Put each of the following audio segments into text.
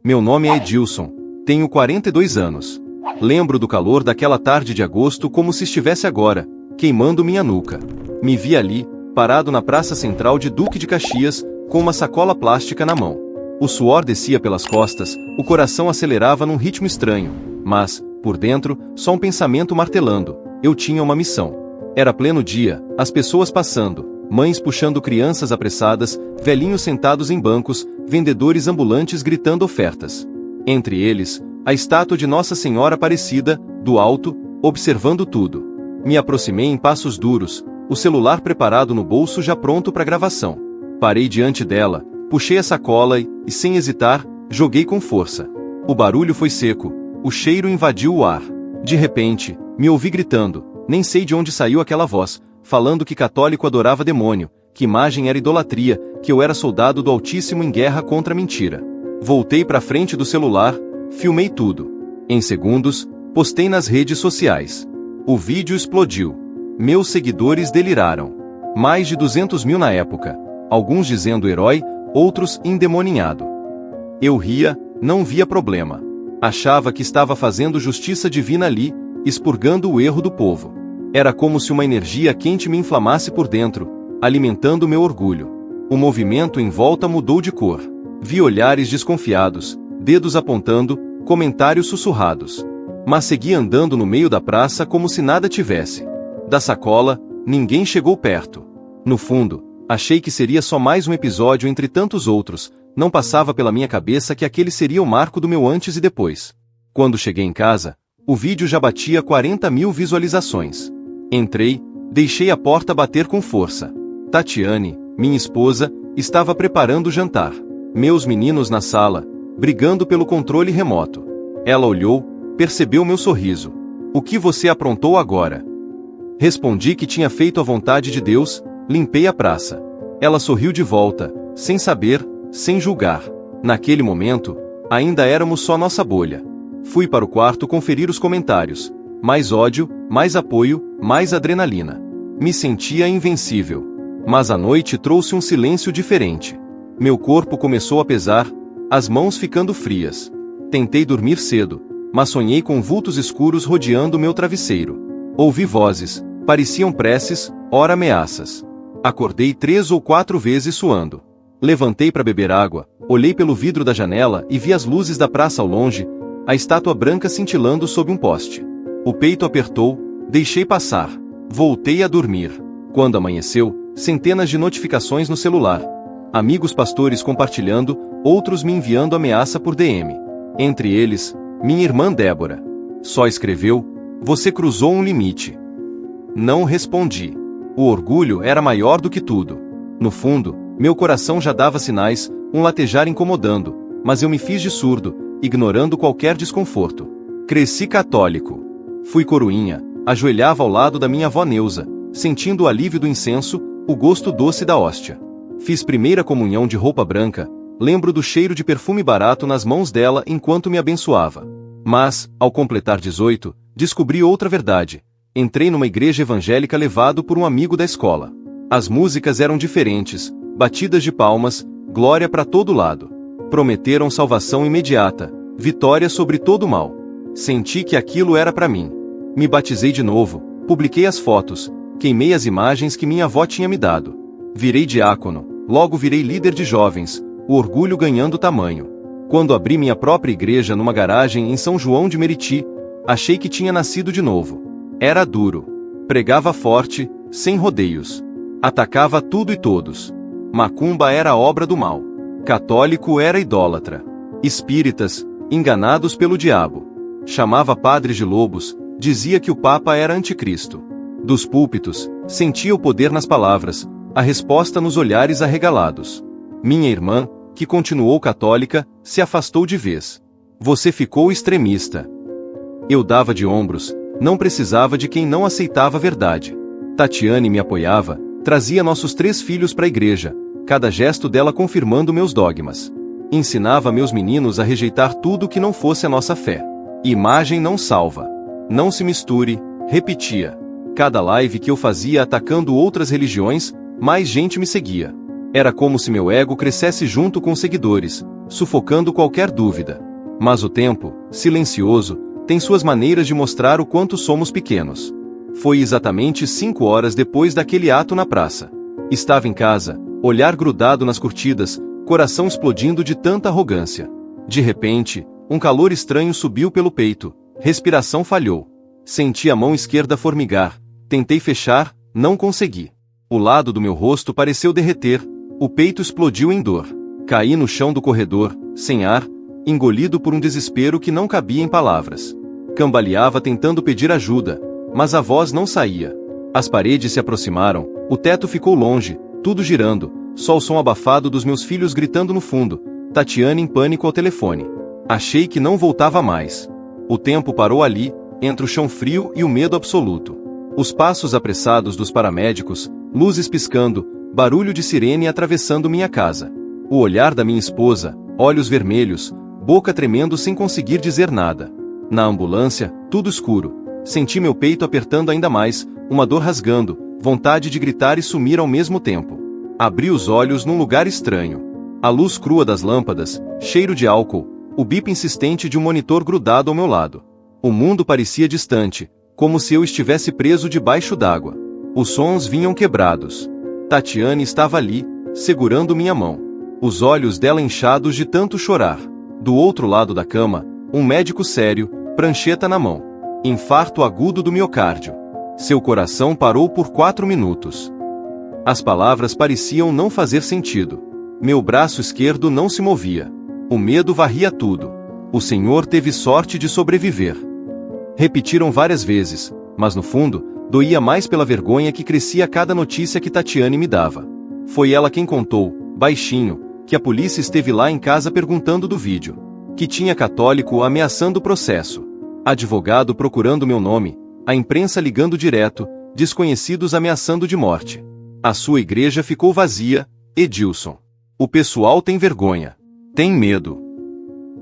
Meu nome é Edilson. Tenho 42 anos. Lembro do calor daquela tarde de agosto como se estivesse agora, queimando minha nuca. Me vi ali, parado na praça central de Duque de Caxias, com uma sacola plástica na mão. O suor descia pelas costas, o coração acelerava num ritmo estranho, mas, por dentro, só um pensamento martelando: eu tinha uma missão. Era pleno dia, as pessoas passando, mães puxando crianças apressadas, velhinhos sentados em bancos, vendedores ambulantes gritando ofertas. Entre eles, a estátua de Nossa Senhora Aparecida, do alto, observando tudo. Me aproximei em passos duros, o celular preparado no bolso já pronto para gravação. Parei diante dela, puxei a sacola e, sem hesitar, joguei com força. O barulho foi seco, o cheiro invadiu o ar. De repente, me ouvi gritando, nem sei de onde saiu aquela voz, falando que católico adorava demônio, que imagem era idolatria, que eu era soldado do Altíssimo em guerra contra a mentira. Voltei para frente do celular, filmei tudo. Em segundos, postei nas redes sociais. O vídeo explodiu. Meus seguidores deliraram. Mais de 200 mil na época, alguns dizendo herói, outros endemoninhado. Eu ria, não via problema. Achava que estava fazendo justiça divina ali, expurgando o erro do povo. Era como se uma energia quente me inflamasse por dentro, alimentando meu orgulho. O movimento em volta mudou de cor. Vi olhares desconfiados, dedos apontando, comentários sussurrados. Mas segui andando no meio da praça como se nada tivesse. Da sacola, ninguém chegou perto. No fundo, achei que seria só mais um episódio entre tantos outros, não passava pela minha cabeça que aquele seria o marco do meu antes e depois. Quando cheguei em casa, o vídeo já batia 40 mil visualizações. Entrei, deixei a porta bater com força. Tatiane, minha esposa, estava preparando o jantar. Meus meninos na sala, brigando pelo controle remoto. Ela olhou, percebeu meu sorriso. O que você aprontou agora? Respondi que tinha feito a vontade de Deus, limpei a praça. Ela sorriu de volta, sem saber, sem julgar. Naquele momento, ainda éramos só nossa bolha. Fui para o quarto conferir os comentários. Mais ódio, mais apoio, mais adrenalina. Me sentia invencível. Mas a noite trouxe um silêncio diferente. Meu corpo começou a pesar, as mãos ficando frias. Tentei dormir cedo, mas sonhei com vultos escuros rodeando meu travesseiro. Ouvi vozes, pareciam preces, ora ameaças. Acordei 3 ou 4 vezes suando. Levantei para beber água, olhei pelo vidro da janela e vi as luzes da praça ao longe, a estátua branca cintilando sob um poste. O peito apertou, deixei passar. Voltei a dormir. Quando amanheceu, centenas de notificações no celular. Amigos pastores compartilhando, outros me enviando ameaça por DM. Entre eles, minha irmã Débora. Só escreveu: "Você cruzou um limite." Não respondi. O orgulho era maior do que tudo. No fundo, meu coração já dava sinais, um latejar incomodando, mas eu me fiz de surdo, ignorando qualquer desconforto. Cresci católico. Fui coroinha, ajoelhava ao lado da minha avó Neuza, sentindo o alívio do incenso, o gosto doce da hóstia. Fiz primeira comunhão de roupa branca, lembro do cheiro de perfume barato nas mãos dela enquanto me abençoava. Mas, ao completar 18, descobri outra verdade. Entrei numa igreja evangélica levado por um amigo da escola. As músicas eram diferentes, batidas de palmas, glória para todo lado. Prometeram salvação imediata, vitória sobre todo o mal. Senti que aquilo era para mim. Me batizei de novo, publiquei as fotos, queimei as imagens que minha avó tinha me dado. Virei diácono, logo virei líder de jovens, o orgulho ganhando tamanho. Quando abri minha própria igreja numa garagem em São João de Meriti, achei que tinha nascido de novo. Era duro. Pregava forte, sem rodeios. Atacava tudo e todos. Macumba era obra do mal. Católico era idólatra. Espíritas, enganados pelo diabo. Chamava padres de lobos, dizia que o Papa era anticristo. Dos púlpitos, sentia o poder nas palavras, a resposta nos olhares arregalados. Minha irmã, que continuou católica, se afastou de vez. Você ficou extremista. Eu dava de ombros, não precisava de quem não aceitava a verdade. Tatiane me apoiava, trazia nossos 3 filhos para a igreja, cada gesto dela confirmando meus dogmas. Ensinava meus meninos a rejeitar tudo que não fosse a nossa fé. Imagem não salva. Não se misture, repetia. Cada live que eu fazia atacando outras religiões, mais gente me seguia. Era como se meu ego crescesse junto com os seguidores, sufocando qualquer dúvida. Mas o tempo, silencioso, tem suas maneiras de mostrar o quanto somos pequenos. Foi exatamente 5 horas depois daquele ato na praça. Estava em casa, olhar grudado nas curtidas, coração explodindo de tanta arrogância. De repente, um calor estranho subiu pelo peito, respiração falhou. Senti a mão esquerda formigar, tentei fechar, não consegui. O lado do meu rosto pareceu derreter, o peito explodiu em dor. Caí no chão do corredor, sem ar, engolido por um desespero que não cabia em palavras. Cambaleava tentando pedir ajuda, mas a voz não saía. As paredes se aproximaram, o teto ficou longe, tudo girando, só o som abafado dos meus filhos gritando no fundo, Tatiana em pânico ao telefone. Achei que não voltava mais. O tempo parou ali, entre o chão frio e o medo absoluto. Os passos apressados dos paramédicos, luzes piscando, barulho de sirene atravessando minha casa. O olhar da minha esposa, olhos vermelhos, boca tremendo sem conseguir dizer nada. Na ambulância, tudo escuro. Senti meu peito apertando ainda mais, uma dor rasgando, vontade de gritar e sumir ao mesmo tempo. Abri os olhos num lugar estranho. A luz crua das lâmpadas, cheiro de álcool, o bip insistente de um monitor grudado ao meu lado. O mundo parecia distante, como se eu estivesse preso debaixo d'água. Os sons vinham quebrados. Tatiane estava ali, segurando minha mão. Os olhos dela inchados de tanto chorar. Do outro lado da cama, um médico sério, prancheta na mão. Infarto agudo do miocárdio. Seu coração parou por 4 minutos. As palavras pareciam não fazer sentido. Meu braço esquerdo não se movia. O medo varria tudo. O senhor teve sorte de sobreviver. Repetiram várias vezes, mas no fundo, doía mais pela vergonha que crescia a cada notícia que Tatiane me dava. Foi ela quem contou, baixinho, que a polícia esteve lá em casa perguntando do vídeo. Que tinha católico ameaçando o processo. Advogado procurando meu nome, a imprensa ligando direto, desconhecidos ameaçando de morte. A sua igreja ficou vazia, Edilson. O pessoal tem vergonha. Tem medo.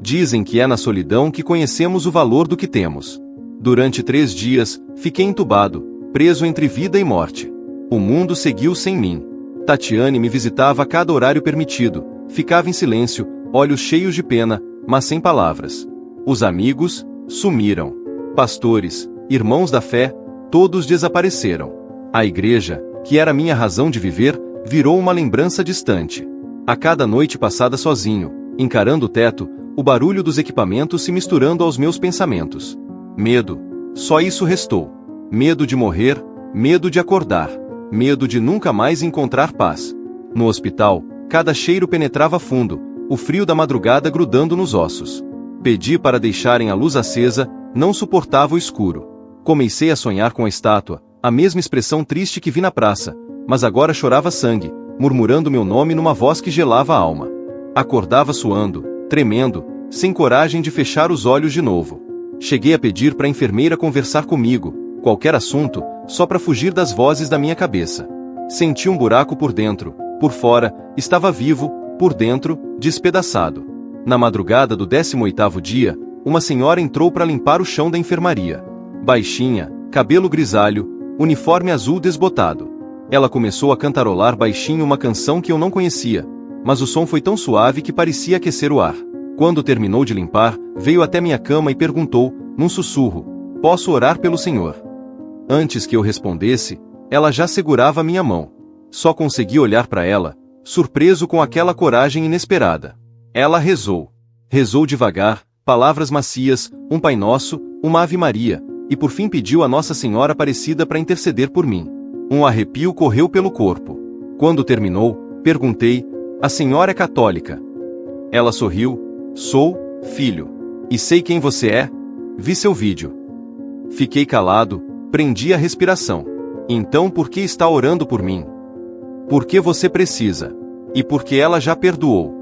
Dizem que é na solidão que conhecemos o valor do que temos. Durante 3 dias, fiquei entubado, preso entre vida e morte. O mundo seguiu sem mim. Tatiane me visitava a cada horário permitido, ficava em silêncio, olhos cheios de pena, mas sem palavras. Os amigos sumiram. Pastores, irmãos da fé, todos desapareceram. A igreja, que era minha razão de viver, virou uma lembrança distante. A cada noite passada sozinho, encarando o teto, o barulho dos equipamentos se misturando aos meus pensamentos. Medo. Só isso restou. Medo de morrer, medo de acordar, medo de nunca mais encontrar paz. No hospital, cada cheiro penetrava fundo, o frio da madrugada grudando nos ossos. Pedi para deixarem a luz acesa, não suportava o escuro. Comecei a sonhar com a estátua, a mesma expressão triste que vi na praça, mas agora chorava sangue, murmurando meu nome numa voz que gelava a alma. Acordava suando, tremendo, sem coragem de fechar os olhos de novo. Cheguei a pedir para a enfermeira conversar comigo, qualquer assunto, só para fugir das vozes da minha cabeça. Senti um buraco por dentro, por fora, estava vivo, por dentro, despedaçado. Na madrugada do 18º dia, uma senhora entrou para limpar o chão da enfermaria. Baixinha, cabelo grisalho, uniforme azul desbotado. Ela começou a cantarolar baixinho uma canção que eu não conhecia, mas o som foi tão suave que parecia aquecer o ar. Quando terminou de limpar, veio até minha cama e perguntou, num sussurro, "Posso orar pelo senhor?" Antes que eu respondesse, ela já segurava minha mão. Só consegui olhar para ela, surpreso com aquela coragem inesperada. Ela rezou. Rezou devagar, palavras macias, um Pai Nosso, uma Ave Maria, e por fim pediu a Nossa Senhora Aparecida para interceder por mim. Um arrepio correu pelo corpo. Quando terminou, perguntei, "A senhora é católica?" Ela sorriu, "Sou, filho. E sei quem você é? Vi seu vídeo." Fiquei calado, prendi a respiração. "Então por que está orando por mim?" "Porque você precisa. E porque ela já perdoou."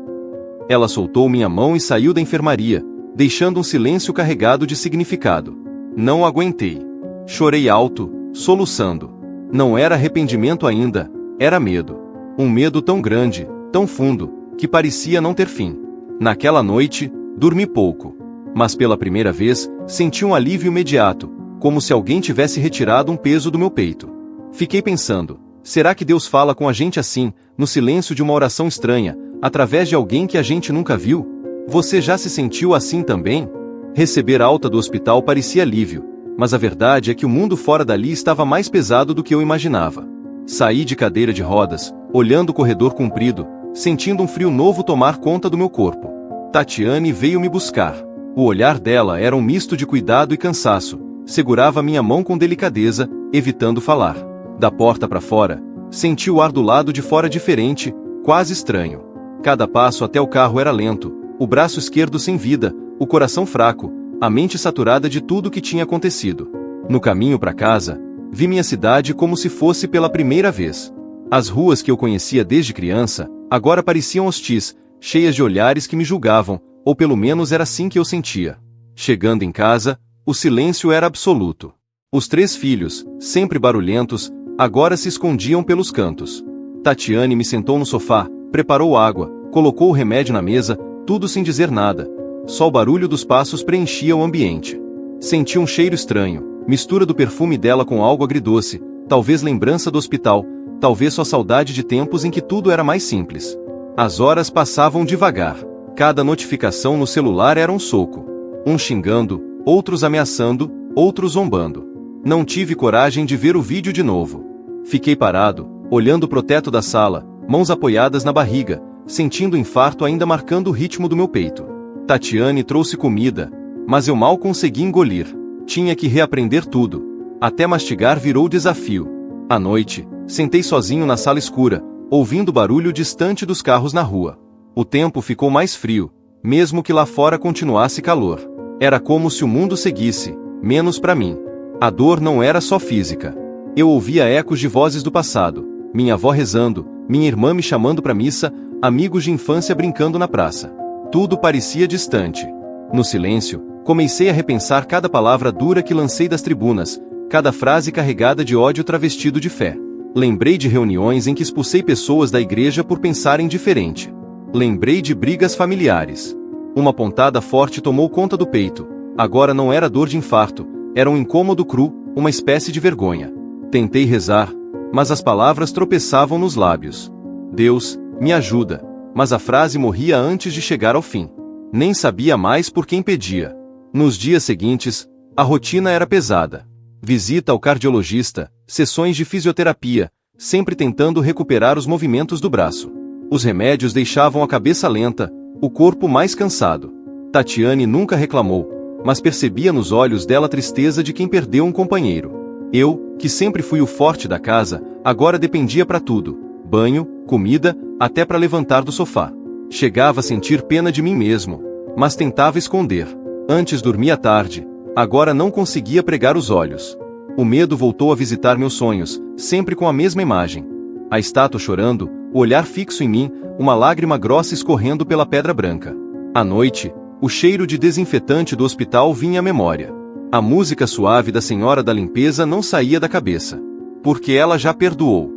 Ela soltou minha mão e saiu da enfermaria, deixando um silêncio carregado de significado. Não aguentei. Chorei alto, soluçando. Não era arrependimento ainda, era medo. Um medo tão grande, tão fundo, que parecia não ter fim. Naquela noite, dormi pouco. Mas pela primeira vez, senti um alívio imediato, como se alguém tivesse retirado um peso do meu peito. Fiquei pensando, será que Deus fala com a gente assim, no silêncio de uma oração estranha, através de alguém que a gente nunca viu? Você já se sentiu assim também? Receber alta do hospital parecia alívio, mas a verdade é que o mundo fora dali estava mais pesado do que eu imaginava. Saí de cadeira de rodas, olhando o corredor comprido, sentindo um frio novo tomar conta do meu corpo. Tatiane veio me buscar. O olhar dela era um misto de cuidado e cansaço, segurava minha mão com delicadeza, evitando falar. Da porta para fora, senti o ar do lado de fora diferente, quase estranho. Cada passo até o carro era lento, o braço esquerdo sem vida, o coração fraco, a mente saturada de tudo o que tinha acontecido. No caminho para casa, vi minha cidade como se fosse pela primeira vez. As ruas que eu conhecia desde criança, agora pareciam hostis, cheias de olhares que me julgavam, ou pelo menos era assim que eu sentia. Chegando em casa, o silêncio era absoluto. Os 3 filhos, sempre barulhentos, agora se escondiam pelos cantos. Tatiane me sentou no sofá, preparou água, colocou o remédio na mesa, tudo sem dizer nada. Só o barulho dos passos preenchia o ambiente. Senti um cheiro estranho, mistura do perfume dela com algo agridoce, talvez lembrança do hospital, talvez só saudade de tempos em que tudo era mais simples. As horas passavam devagar. Cada notificação no celular era um soco. Uns xingando, outros ameaçando, outros zombando. Não tive coragem de ver o vídeo de novo. Fiquei parado, olhando pro teto da sala, mãos apoiadas na barriga, sentindo o infarto ainda marcando o ritmo do meu peito. Tatiane trouxe comida, mas eu mal consegui engolir. Tinha que reaprender tudo. Até mastigar virou desafio. À noite, sentei sozinho na sala escura, ouvindo o barulho distante dos carros na rua. O tempo ficou mais frio, mesmo que lá fora continuasse calor. Era como se o mundo seguisse, menos para mim. A dor não era só física. Eu ouvia ecos de vozes do passado, minha avó rezando, minha irmã me chamando para missa, amigos de infância brincando na praça. Tudo parecia distante. No silêncio, comecei a repensar cada palavra dura que lancei das tribunas, cada frase carregada de ódio travestido de fé. Lembrei de reuniões em que expulsei pessoas da igreja por pensarem diferente. Lembrei de brigas familiares. Uma pontada forte tomou conta do peito. Agora não era dor de infarto, era um incômodo cru, uma espécie de vergonha. Tentei rezar, mas as palavras tropeçavam nos lábios. Deus, me ajuda. Mas a frase morria antes de chegar ao fim. Nem sabia mais por quem pedia. Nos dias seguintes, a rotina era pesada. Visita ao cardiologista, sessões de fisioterapia, sempre tentando recuperar os movimentos do braço. Os remédios deixavam a cabeça lenta, o corpo mais cansado. Tatiane nunca reclamou, mas percebia nos olhos dela a tristeza de quem perdeu um companheiro. Eu, que sempre fui o forte da casa, agora dependia para tudo: banho, comida, até para levantar do sofá. Chegava a sentir pena de mim mesmo, mas tentava esconder. Antes dormia tarde, agora não conseguia pregar os olhos. O medo voltou a visitar meus sonhos, sempre com a mesma imagem. A estátua chorando, o olhar fixo em mim, uma lágrima grossa escorrendo pela pedra branca. À noite, o cheiro de desinfetante do hospital vinha à memória. A música suave da senhora da limpeza não saía da cabeça. Porque ela já perdoou.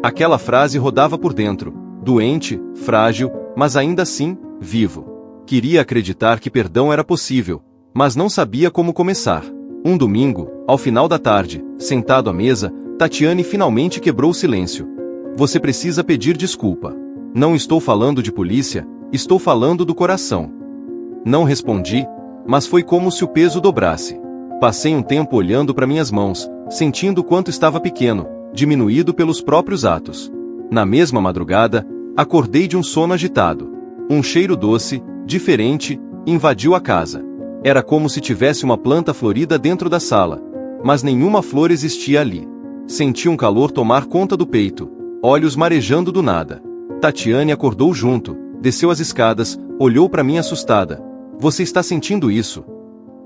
Aquela frase rodava por dentro, doente, frágil, mas ainda assim, vivo. Queria acreditar que perdão era possível, mas não sabia como começar. Um domingo, ao final da tarde, sentado à mesa, Tatiane finalmente quebrou o silêncio. Você precisa pedir desculpa. Não estou falando de polícia, estou falando do coração. Não respondi, mas foi como se o peso dobrasse. Passei um tempo olhando para minhas mãos, sentindo o quanto estava pequeno, diminuído pelos próprios atos. Na mesma madrugada, acordei de um sono agitado. Um cheiro doce, diferente, invadiu a casa. Era como se tivesse uma planta florida dentro da sala, mas nenhuma flor existia ali. Senti um calor tomar conta do peito, olhos marejando do nada. Tatiane acordou junto, desceu as escadas, olhou para mim assustada. Você está sentindo isso?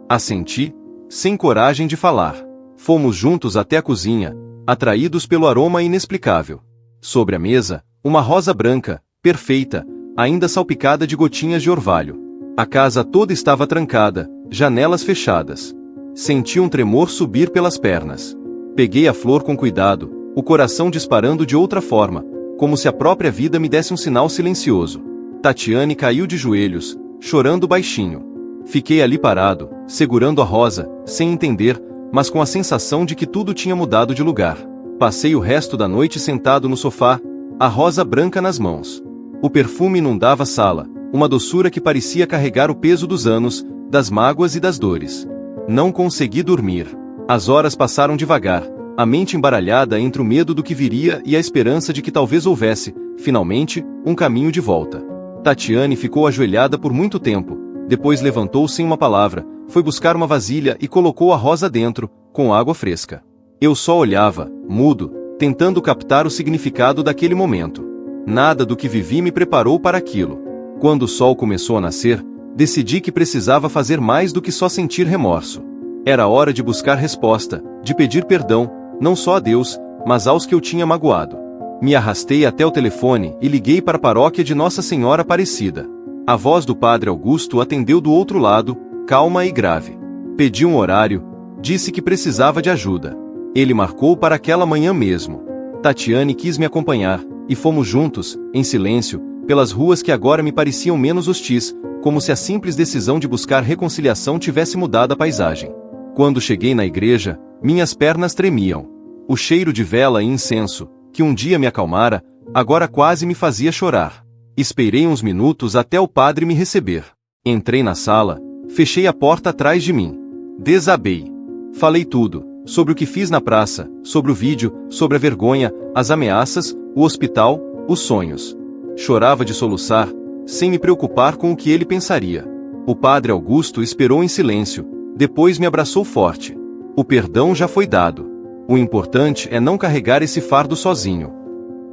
Assenti, sem coragem de falar. Fomos juntos até a cozinha, atraídos pelo aroma inexplicável. Sobre a mesa, uma rosa branca, perfeita, ainda salpicada de gotinhas de orvalho. A casa toda estava trancada, janelas fechadas. Senti um tremor subir pelas pernas. Peguei a flor com cuidado, o coração disparando de outra forma, como se a própria vida me desse um sinal silencioso. Tatiane caiu de joelhos, chorando baixinho. Fiquei ali parado, segurando a rosa, sem entender, mas com a sensação de que tudo tinha mudado de lugar. Passei o resto da noite sentado no sofá, a rosa branca nas mãos. O perfume inundava a sala, uma doçura que parecia carregar o peso dos anos, das mágoas e das dores. Não consegui dormir. As horas passaram devagar, a mente embaralhada entre o medo do que viria e a esperança de que talvez houvesse, finalmente, um caminho de volta. Tatiane ficou ajoelhada por muito tempo, depois levantou sem uma palavra, foi buscar uma vasilha e colocou a rosa dentro, com água fresca. Eu só olhava, mudo, tentando captar o significado daquele momento. Nada do que vivi me preparou para aquilo. Quando o sol começou a nascer, decidi que precisava fazer mais do que só sentir remorso. Era hora de buscar resposta, de pedir perdão, não só a Deus, mas aos que eu tinha magoado. Me arrastei até o telefone e liguei para a paróquia de Nossa Senhora Aparecida. A voz do padre Augusto atendeu do outro lado, calma e grave. Pedi um horário, disse que precisava de ajuda. Ele marcou para aquela manhã mesmo. Tatiane quis me acompanhar, e fomos juntos, em silêncio, pelas ruas que agora me pareciam menos hostis, como se a simples decisão de buscar reconciliação tivesse mudado a paisagem. Quando cheguei na igreja, minhas pernas tremiam. O cheiro de vela e incenso, que um dia me acalmara, agora quase me fazia chorar. Esperei uns minutos até o padre me receber. Entrei na sala, fechei a porta atrás de mim. Desabei. Falei tudo, sobre o que fiz na praça, sobre o vídeo, sobre a vergonha, as ameaças, o hospital, os sonhos. Chorava de soluçar, sem me preocupar com o que ele pensaria. O padre Augusto esperou em silêncio, depois me abraçou forte. O perdão já foi dado. O importante é não carregar esse fardo sozinho.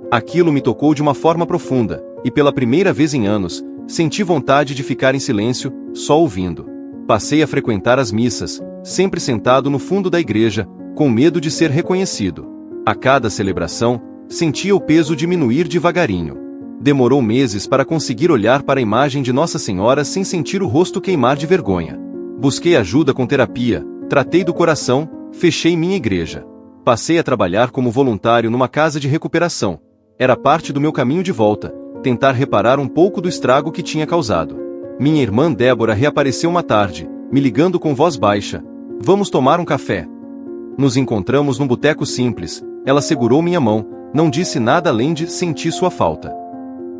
Aquilo me tocou de uma forma profunda, e pela primeira vez em anos, senti vontade de ficar em silêncio, só ouvindo. Passei a frequentar as missas, sempre sentado no fundo da igreja, com medo de ser reconhecido. A cada celebração, sentia o peso diminuir devagarinho. Demorou meses para conseguir olhar para a imagem de Nossa Senhora sem sentir o rosto queimar de vergonha. Busquei ajuda com terapia, tratei do coração, fechei minha igreja. Passei a trabalhar como voluntário numa casa de recuperação. Era parte do meu caminho de volta, tentar reparar um pouco do estrago que tinha causado. Minha irmã Débora reapareceu uma tarde, me ligando com voz baixa. Vamos tomar um café. Nos encontramos num boteco simples, ela segurou minha mão, não disse nada além de sentir sua falta.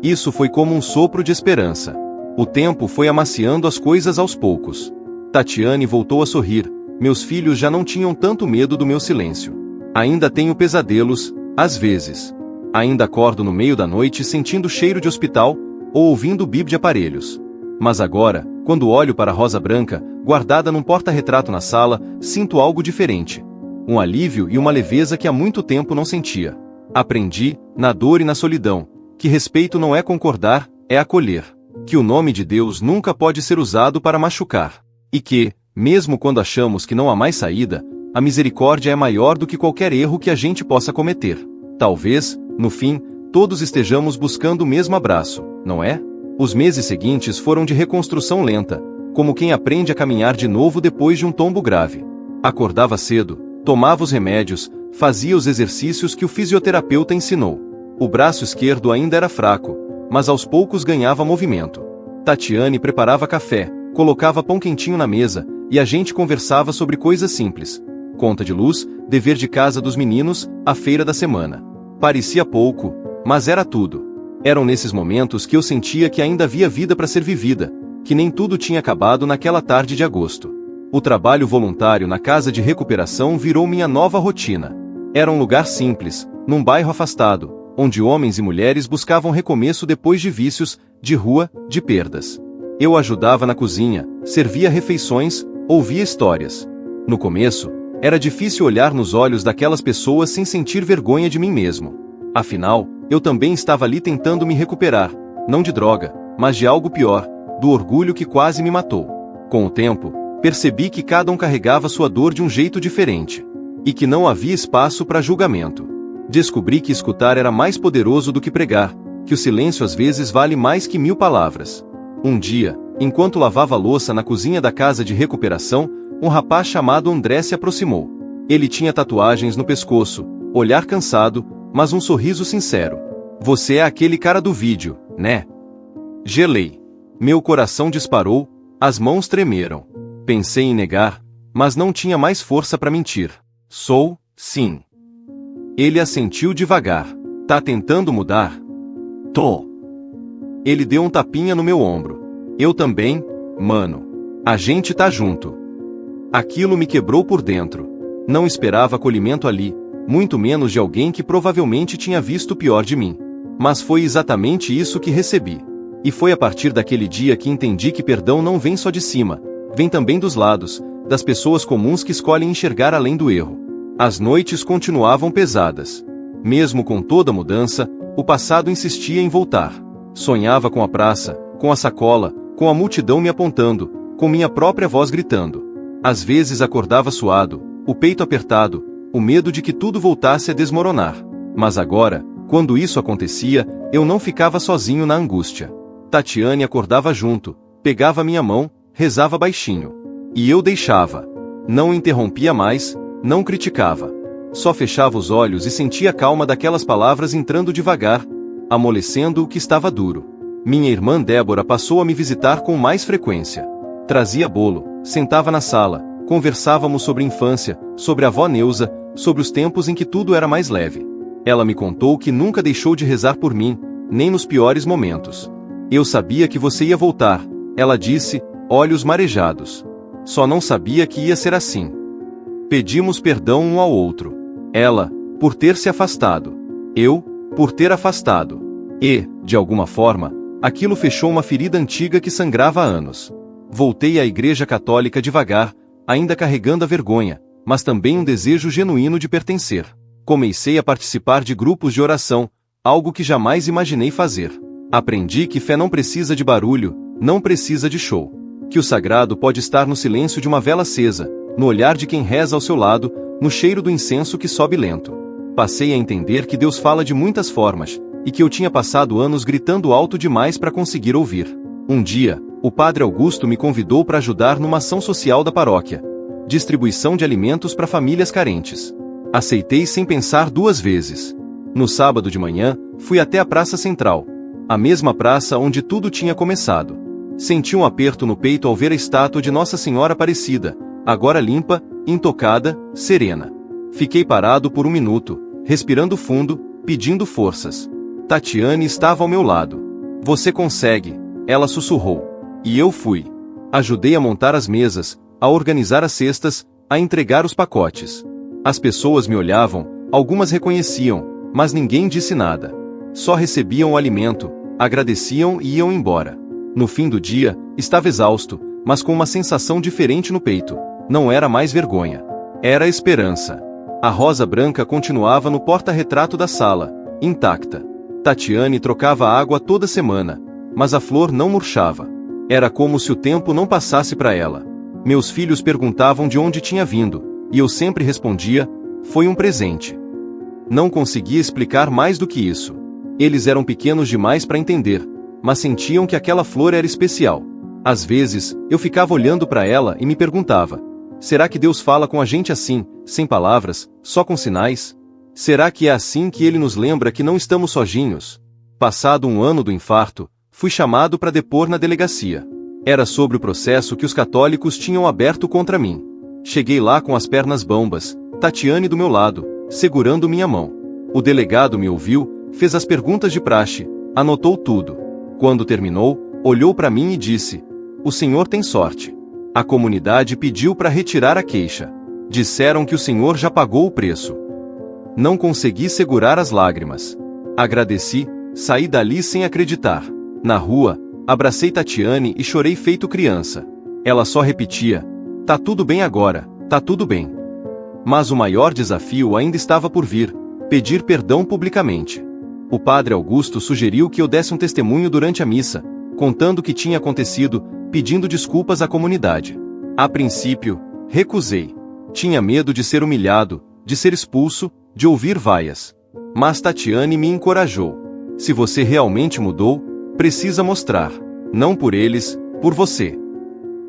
Isso foi como um sopro de esperança. O tempo foi amaciando as coisas aos poucos. Tatiane voltou a sorrir, meus filhos já não tinham tanto medo do meu silêncio. Ainda tenho pesadelos, às vezes. Ainda acordo no meio da noite sentindo cheiro de hospital, ou ouvindo bip de aparelhos. Mas agora, quando olho para a rosa branca, guardada num porta-retrato na sala, sinto algo diferente. Um alívio e uma leveza que há muito tempo não sentia. Aprendi, na dor e na solidão, que respeito não é concordar, é acolher. Que o nome de Deus nunca pode ser usado para machucar. E que, mesmo quando achamos que não há mais saída, a misericórdia é maior do que qualquer erro que a gente possa cometer. Talvez, no fim, todos estejamos buscando o mesmo abraço, não é? Os meses seguintes foram de reconstrução lenta, como quem aprende a caminhar de novo depois de um tombo grave. Acordava cedo, tomava os remédios, fazia os exercícios que o fisioterapeuta ensinou. O braço esquerdo ainda era fraco, mas aos poucos ganhava movimento. Tatiane preparava café, colocava pão quentinho na mesa, e a gente conversava sobre coisas simples. Conta de luz, dever de casa dos meninos, a feira da semana. Parecia pouco, mas era tudo. Eram nesses momentos que eu sentia que ainda havia vida para ser vivida, que nem tudo tinha acabado naquela tarde de agosto. O trabalho voluntário na casa de recuperação virou minha nova rotina. Era um lugar simples, num bairro afastado, onde homens e mulheres buscavam recomeço depois de vícios, de rua, de perdas. Eu ajudava na cozinha, servia refeições, ouvia histórias. No começo, era difícil olhar nos olhos daquelas pessoas sem sentir vergonha de mim mesmo. Afinal, eu também estava ali tentando me recuperar, não de droga, mas de algo pior, do orgulho que quase me matou. Com o tempo, percebi que cada um carregava sua dor de um jeito diferente. E que não havia espaço para julgamento. Descobri que escutar era mais poderoso do que pregar, que o silêncio às vezes vale mais que 1000 palavras. Um dia, enquanto lavava a louça na cozinha da casa de recuperação, um rapaz chamado André se aproximou. Ele tinha tatuagens no pescoço, olhar cansado, mas um sorriso sincero. Você é aquele cara do vídeo, né? Gelei. Meu coração disparou, as mãos tremeram. Pensei em negar, mas não tinha mais força para mentir. Sou, sim. Ele assentiu devagar. Tá tentando mudar? Tô. Ele deu um tapinha no meu ombro. Eu também, mano. A gente tá junto. Aquilo me quebrou por dentro. Não esperava acolhimento ali, muito menos de alguém que provavelmente tinha visto o pior de mim. Mas foi exatamente isso que recebi. E foi a partir daquele dia que entendi que perdão não vem só de cima, vem também dos lados, das pessoas comuns que escolhem enxergar além do erro. As noites continuavam pesadas. Mesmo com toda a mudança, o passado insistia em voltar. Sonhava com a praça, com a sacola, com a multidão me apontando, com minha própria voz gritando. Às vezes acordava suado, o peito apertado, o medo de que tudo voltasse a desmoronar. Mas agora, quando isso acontecia, eu não ficava sozinho na angústia. Tatiane acordava junto, pegava minha mão, rezava baixinho. E eu deixava. Não interrompia mais, não criticava. Só fechava os olhos e sentia a calma daquelas palavras entrando devagar, amolecendo o que estava duro. Minha irmã Débora passou a me visitar com mais frequência. Trazia bolo, sentava na sala, conversávamos sobre infância, sobre a avó Neuza, sobre os tempos em que tudo era mais leve. Ela me contou que nunca deixou de rezar por mim, nem nos piores momentos. Eu sabia que você ia voltar, ela disse, olhos marejados. Só não sabia que ia ser assim. Pedimos perdão um ao outro. Ela, por ter se afastado. Eu, por ter afastado. E, de alguma forma, aquilo fechou uma ferida antiga que sangrava há anos. Voltei à Igreja Católica devagar, ainda carregando a vergonha, mas também um desejo genuíno de pertencer. Comecei a participar de grupos de oração, algo que jamais imaginei fazer. Aprendi que fé não precisa de barulho, não precisa de show. Que o sagrado pode estar no silêncio de uma vela acesa, no olhar de quem reza ao seu lado, no cheiro do incenso que sobe lento. Passei a entender que Deus fala de muitas formas, e que eu tinha passado anos gritando alto demais para conseguir ouvir. Um dia, o padre Augusto me convidou para ajudar numa ação social da paróquia. Distribuição de alimentos para famílias carentes. Aceitei sem pensar duas vezes. No sábado de manhã, fui até a Praça Central, a mesma praça onde tudo tinha começado. Senti um aperto no peito ao ver a estátua de Nossa Senhora Aparecida, agora limpa, intocada, serena. Fiquei parado por um minuto, respirando fundo, pedindo forças. Tatiane estava ao meu lado. Você consegue, ela sussurrou. E eu fui. Ajudei a montar as mesas, a organizar as cestas, a entregar os pacotes. As pessoas me olhavam, algumas reconheciam, mas ninguém disse nada. Só recebiam o alimento, agradeciam e iam embora. No fim do dia, estava exausto, mas com uma sensação diferente no peito. Não era mais vergonha. Era esperança. A rosa branca continuava no porta-retrato da sala, intacta. Tatiane trocava água toda semana, mas a flor não murchava. Era como se o tempo não passasse para ela. Meus filhos perguntavam de onde tinha vindo, e eu sempre respondia, foi um presente. Não conseguia explicar mais do que isso. Eles eram pequenos demais para entender, mas sentiam que aquela flor era especial. Às vezes, eu ficava olhando para ela e me perguntava, será que Deus fala com a gente assim, sem palavras, só com sinais? Será que é assim que Ele nos lembra que não estamos sozinhos? Passado um ano do infarto, fui chamado para depor na delegacia. Era sobre o processo que os católicos tinham aberto contra mim. Cheguei lá com as pernas bambas, Tatiane do meu lado, segurando minha mão. O delegado me ouviu, fez as perguntas de praxe, anotou tudo. Quando terminou, olhou para mim e disse, o senhor tem sorte. A comunidade pediu para retirar a queixa. Disseram que o senhor já pagou o preço. Não consegui segurar as lágrimas. Agradeci, saí dali sem acreditar. Na rua, abracei Tatiane e chorei feito criança. Ela só repetia, tá tudo bem agora, tá tudo bem. Mas o maior desafio ainda estava por vir, pedir perdão publicamente. O padre Augusto sugeriu que eu desse um testemunho durante a missa, contando o que tinha acontecido, pedindo desculpas à comunidade. A princípio, recusei. Tinha medo de ser humilhado, de ser expulso, de ouvir vaias. Mas Tatiane me encorajou. Se você realmente mudou, precisa mostrar. Não por eles, por você.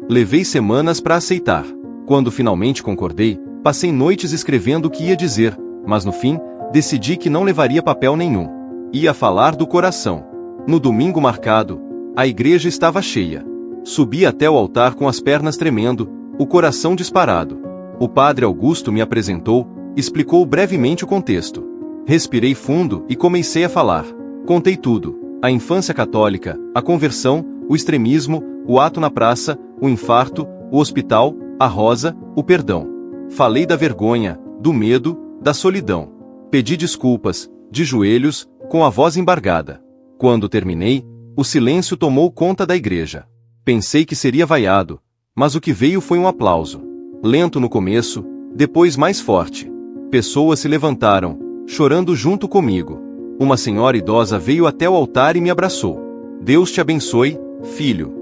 Levei semanas para aceitar. Quando finalmente concordei, passei noites escrevendo o que ia dizer, mas no fim, decidi que não levaria papel nenhum. Ia falar do coração. No domingo marcado, a igreja estava cheia. Subi até o altar com as pernas tremendo, o coração disparado. O padre Augusto me apresentou, explicou brevemente o contexto. Respirei fundo e comecei a falar. Contei tudo. A infância católica, a conversão, o extremismo, o ato na praça, o infarto, o hospital, a rosa, o perdão. Falei da vergonha, do medo, da solidão. Pedi desculpas, de joelhos, com a voz embargada. Quando terminei, o silêncio tomou conta da igreja. Pensei que seria vaiado, mas o que veio foi um aplauso. Lento no começo, depois mais forte. Pessoas se levantaram, chorando junto comigo. Uma senhora idosa veio até o altar e me abraçou. Deus te abençoe, filho.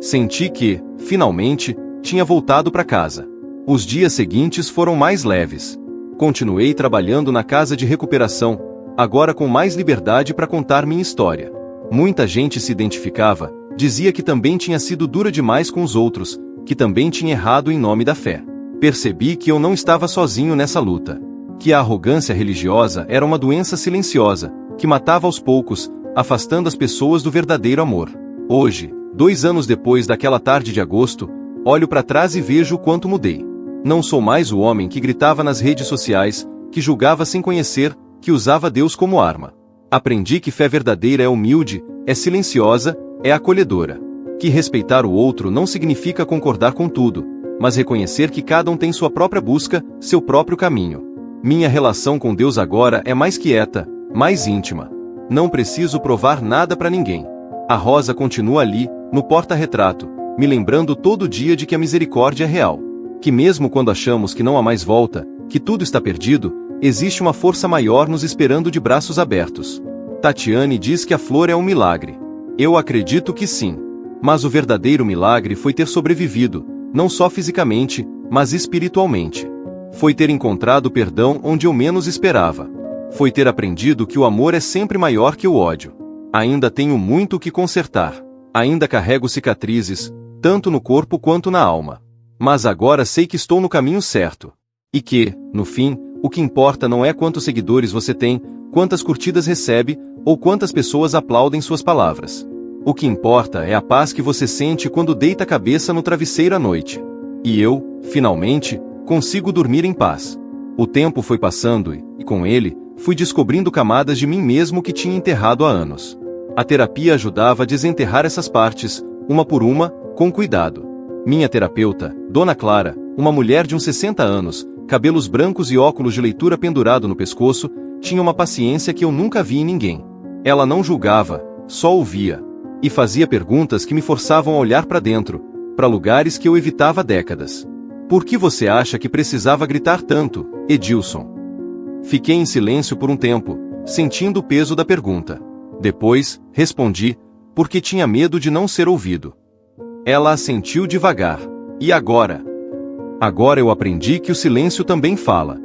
Senti que, finalmente, tinha voltado para casa. Os dias seguintes foram mais leves. Continuei trabalhando na casa de recuperação, agora com mais liberdade para contar minha história. Muita gente se identificava, dizia que também tinha sido dura demais com os outros, que também tinha errado em nome da fé. Percebi que eu não estava sozinho nessa luta. Que a arrogância religiosa era uma doença silenciosa, que matava aos poucos, afastando as pessoas do verdadeiro amor. Hoje, 2 anos depois daquela tarde de agosto, olho para trás e vejo o quanto mudei. Não sou mais o homem que gritava nas redes sociais, que julgava sem conhecer, que usava Deus como arma. Aprendi que fé verdadeira é humilde, é silenciosa, é acolhedora. Que respeitar o outro não significa concordar com tudo, mas reconhecer que cada um tem sua própria busca, seu próprio caminho. Minha relação com Deus agora é mais quieta, mais íntima. Não preciso provar nada para ninguém. A rosa continua ali, no porta-retrato, me lembrando todo dia de que a misericórdia é real. Que mesmo quando achamos que não há mais volta, que tudo está perdido, existe uma força maior nos esperando de braços abertos. Tatiane diz que a flor é um milagre. Eu acredito que sim. Mas o verdadeiro milagre foi ter sobrevivido, não só fisicamente, mas espiritualmente. Foi ter encontrado perdão onde eu menos esperava. Foi ter aprendido que o amor é sempre maior que o ódio. Ainda tenho muito o que consertar. Ainda carrego cicatrizes, tanto no corpo quanto na alma. Mas agora sei que estou no caminho certo. E que, no fim, o que importa não é quantos seguidores você tem, quantas curtidas recebe, ou quantas pessoas aplaudem suas palavras. O que importa é a paz que você sente quando deita a cabeça no travesseiro à noite. E eu, finalmente, consigo dormir em paz. O tempo foi passando e, com ele, fui descobrindo camadas de mim mesmo que tinha enterrado há anos. A terapia ajudava a desenterrar essas partes, uma por uma, com cuidado. Minha terapeuta, Dona Clara, uma mulher de uns 60 anos, cabelos brancos e óculos de leitura pendurado no pescoço, tinha uma paciência que eu nunca vi em ninguém. Ela não julgava, só ouvia. E fazia perguntas que me forçavam a olhar para dentro, para lugares que eu evitava há décadas. Por que você acha que precisava gritar tanto, Edilson? Fiquei em silêncio por um tempo, sentindo o peso da pergunta. Depois, respondi, porque tinha medo de não ser ouvido. Ela assentiu devagar. E agora? Agora eu aprendi que o silêncio também fala.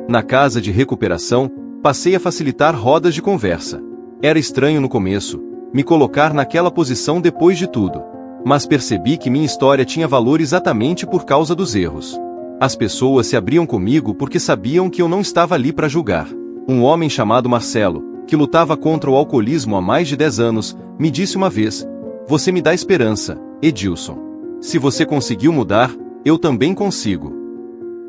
Na casa de recuperação, passei a facilitar rodas de conversa. Era estranho no começo, me colocar naquela posição depois de tudo. Mas percebi que minha história tinha valor exatamente por causa dos erros. As pessoas se abriam comigo porque sabiam que eu não estava ali para julgar. Um homem chamado Marcelo, que lutava contra o alcoolismo há mais de 10 anos, me disse uma vez: "Você me dá esperança, Edilson. Se você conseguiu mudar, eu também consigo."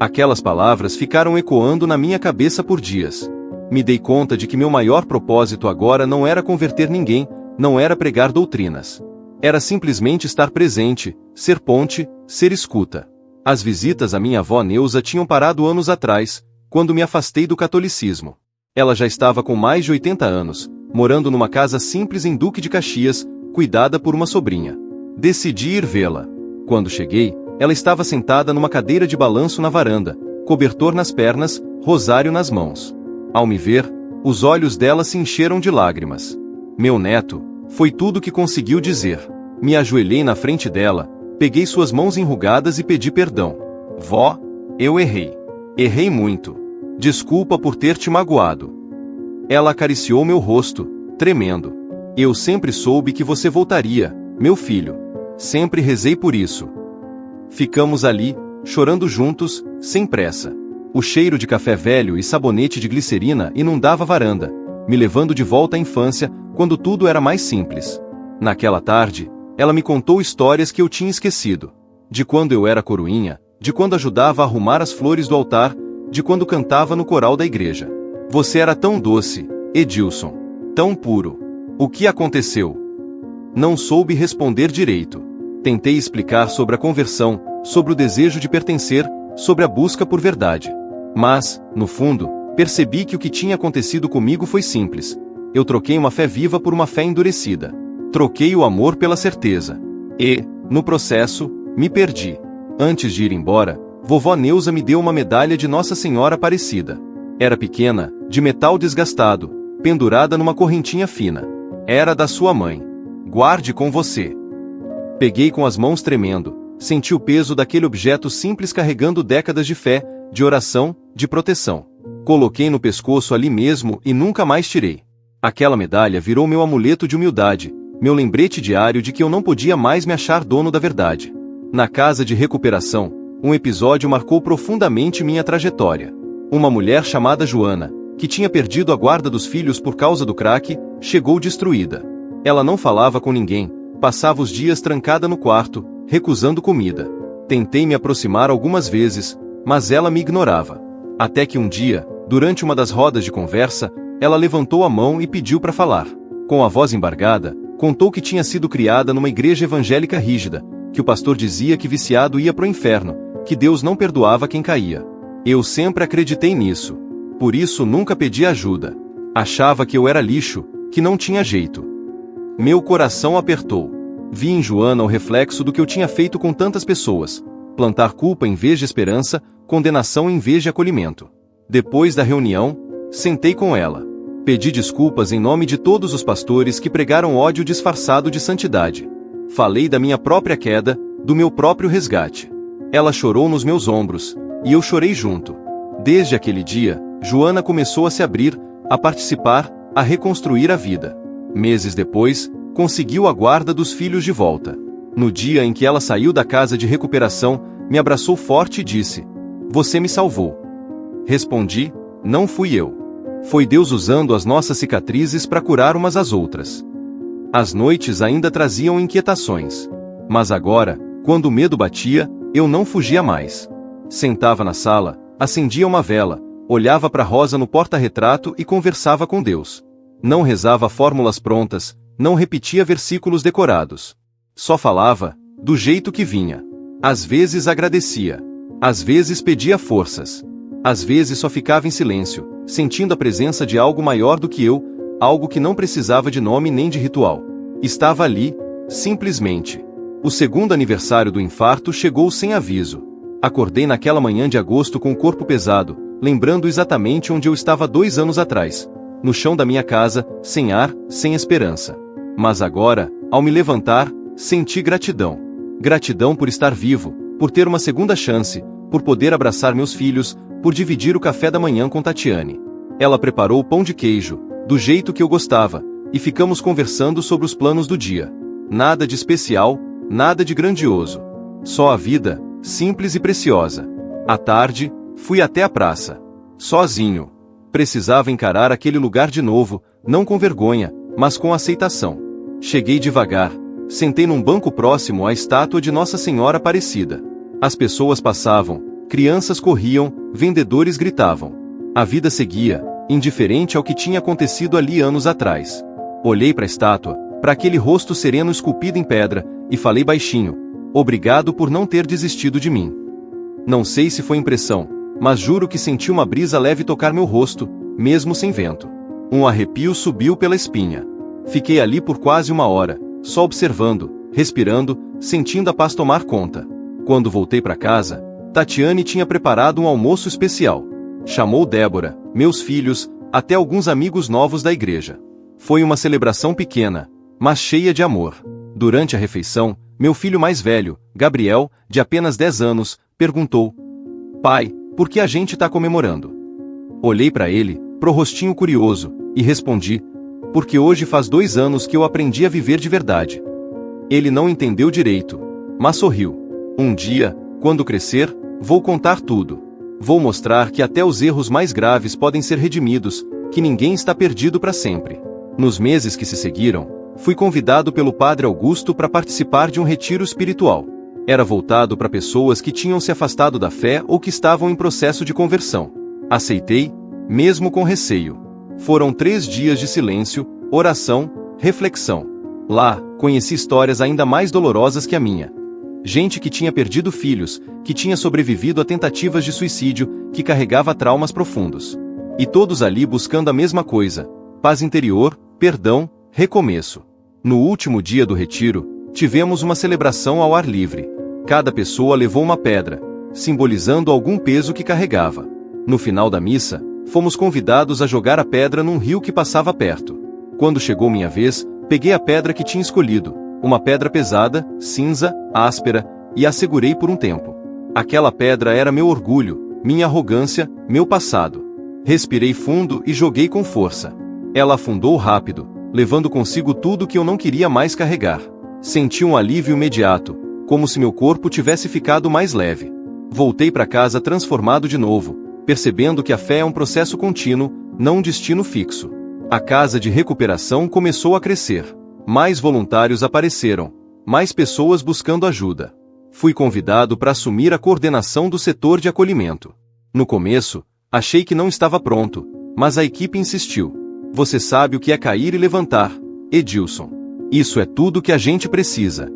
Aquelas palavras ficaram ecoando na minha cabeça por dias. Me dei conta de que meu maior propósito agora não era converter ninguém, não era pregar doutrinas. Era simplesmente estar presente, ser ponte, ser escuta. As visitas à minha avó Neuza tinham parado anos atrás, quando me afastei do catolicismo. Ela já estava com mais de 80 anos, morando numa casa simples em Duque de Caxias, cuidada por uma sobrinha. Decidi ir vê-la. Quando cheguei, ela estava sentada numa cadeira de balanço na varanda, cobertor nas pernas, rosário nas mãos. Ao me ver, os olhos dela se encheram de lágrimas. "Meu neto", foi tudo que conseguiu dizer. Me ajoelhei na frente dela, peguei suas mãos enrugadas e pedi perdão. "Vó, eu errei. Errei muito. Desculpa por ter te magoado." Ela acariciou meu rosto, tremendo. "Eu sempre soube que você voltaria, meu filho. Sempre rezei por isso." Ficamos ali, chorando juntos, sem pressa. O cheiro de café velho e sabonete de glicerina inundava a varanda, me levando de volta à infância, quando tudo era mais simples. Naquela tarde, ela me contou histórias que eu tinha esquecido. De quando eu era coroinha, de quando ajudava a arrumar as flores do altar, de quando cantava no coral da igreja. "Você era tão doce, Edilson. Tão puro." O que aconteceu? Não soube responder direito. Tentei explicar sobre a conversão, sobre o desejo de pertencer, sobre a busca por verdade. Mas, no fundo, percebi que o que tinha acontecido comigo foi simples. Eu troquei uma fé viva por uma fé endurecida. Troquei o amor pela certeza. E, no processo, me perdi. Antes de ir embora, vovó Neuza me deu uma medalha de Nossa Senhora Aparecida. Era pequena, de metal desgastado, pendurada numa correntinha fina. Era da sua mãe. Guarde com você. Peguei com as mãos tremendo, senti o peso daquele objeto simples carregando décadas de fé, de oração, de proteção. Coloquei no pescoço ali mesmo e nunca mais tirei. Aquela medalha virou meu amuleto de humildade, meu lembrete diário de que eu não podia mais me achar dono da verdade. Na casa de recuperação, um episódio marcou profundamente minha trajetória. Uma mulher chamada Joana, que tinha perdido a guarda dos filhos por causa do crack, chegou destruída. Ela não falava com ninguém, passava os dias trancada no quarto, recusando comida. Tentei me aproximar algumas vezes, mas ela me ignorava. Até que um dia, durante uma das rodas de conversa, ela levantou a mão e pediu para falar. Com a voz embargada, contou que tinha sido criada numa igreja evangélica rígida, que o pastor dizia que viciado ia pro inferno, que Deus não perdoava quem caía. Eu sempre acreditei nisso. Por isso nunca pedi ajuda. Achava que eu era lixo, que não tinha jeito. Meu coração apertou. Vi em Joana o reflexo do que eu tinha feito com tantas pessoas. Plantar culpa em vez de esperança, condenação em vez de acolhimento. Depois da reunião, sentei com ela. Pedi desculpas em nome de todos os pastores que pregaram ódio disfarçado de santidade. Falei da minha própria queda, do meu próprio resgate. Ela chorou nos meus ombros, e eu chorei junto. Desde aquele dia, Joana começou a se abrir, a participar, a reconstruir a vida. Meses depois, conseguiu a guarda dos filhos de volta. No dia em que ela saiu da casa de recuperação, me abraçou forte e disse: "Você me salvou." Respondi: "Não fui eu. Foi Deus usando as nossas cicatrizes para curar umas às outras." As noites ainda traziam inquietações. Mas agora, quando o medo batia, eu não fugia mais. Sentava na sala, acendia uma vela, olhava para a rosa no porta-retrato e conversava com Deus. Não rezava fórmulas prontas, não repetia versículos decorados. Só falava, do jeito que vinha. Às vezes agradecia. Às vezes pedia forças. Às vezes só ficava em silêncio, sentindo a presença de algo maior do que eu, algo que não precisava de nome nem de ritual. Estava ali, simplesmente. O segundo aniversário do infarto chegou sem aviso. Acordei naquela manhã de agosto com o corpo pesado, lembrando exatamente onde eu estava 2 anos atrás. No chão da minha casa, sem ar, sem esperança. Mas agora, ao me levantar, senti gratidão. Gratidão por estar vivo, por ter uma segunda chance, por poder abraçar meus filhos, por dividir o café da manhã com Tatiane. Ela preparou o pão de queijo, do jeito que eu gostava, e ficamos conversando sobre os planos do dia. Nada de especial, nada de grandioso. Só a vida, simples e preciosa. À tarde, fui até a praça. Sozinho. Precisava encarar aquele lugar de novo, não com vergonha, mas com aceitação. Cheguei devagar, sentei num banco próximo à estátua de Nossa Senhora Aparecida. As pessoas passavam, crianças corriam, vendedores gritavam. A vida seguia, indiferente ao que tinha acontecido ali anos atrás. Olhei para a estátua, para aquele rosto sereno esculpido em pedra, e falei baixinho: "Obrigado por não ter desistido de mim." Não sei se foi impressão, mas juro que senti uma brisa leve tocar meu rosto, mesmo sem vento. Um arrepio subiu pela espinha. Fiquei ali por quase 1 hora, só observando, respirando, sentindo a paz tomar conta. Quando voltei para casa, Tatiane tinha preparado um almoço especial. Chamou Débora, meus filhos, até alguns amigos novos da igreja. Foi uma celebração pequena, mas cheia de amor. Durante a refeição, meu filho mais velho, Gabriel, de apenas 10 anos, perguntou: "Pai, por que a gente está comemorando?" Olhei para ele, pro rostinho curioso, e respondi: "Porque hoje faz 2 anos que eu aprendi a viver de verdade." Ele não entendeu direito, mas sorriu. Um dia, quando crescer, vou contar tudo. Vou mostrar que até os erros mais graves podem ser redimidos, que ninguém está perdido para sempre. Nos meses que se seguiram, fui convidado pelo Padre Augusto para participar de um retiro espiritual. Era voltado para pessoas que tinham se afastado da fé ou que estavam em processo de conversão. Aceitei, mesmo com receio. Foram 3 dias de silêncio, oração, Reflexão. Lá, conheci histórias ainda mais dolorosas que a minha. Gente que tinha perdido filhos, que tinha sobrevivido a tentativas de suicídio, que carregava traumas profundos. E todos ali buscando a mesma coisa: paz interior, perdão, recomeço. No último dia do retiro, tivemos uma celebração ao ar livre. Cada pessoa levou uma pedra, simbolizando algum peso que carregava. No final da missa, fomos convidados a jogar a pedra num rio que passava perto. Quando chegou minha vez, peguei a pedra que tinha escolhido, uma pedra pesada, cinza, áspera, e a segurei por um tempo. Aquela pedra era meu orgulho, minha arrogância, meu passado. Respirei fundo e joguei com força. Ela afundou rápido, levando consigo tudo que eu não queria mais carregar. Senti um alívio imediato, como se meu corpo tivesse ficado mais leve. Voltei para casa transformado de novo, percebendo que a fé é um processo contínuo, não um destino fixo. A casa de recuperação começou a crescer. Mais voluntários apareceram, mais pessoas buscando ajuda. Fui convidado para assumir a coordenação do setor de acolhimento. No começo, achei que não estava pronto, mas a equipe insistiu. Você sabe o que é cair e levantar, Edilson. Isso é tudo que a gente precisa.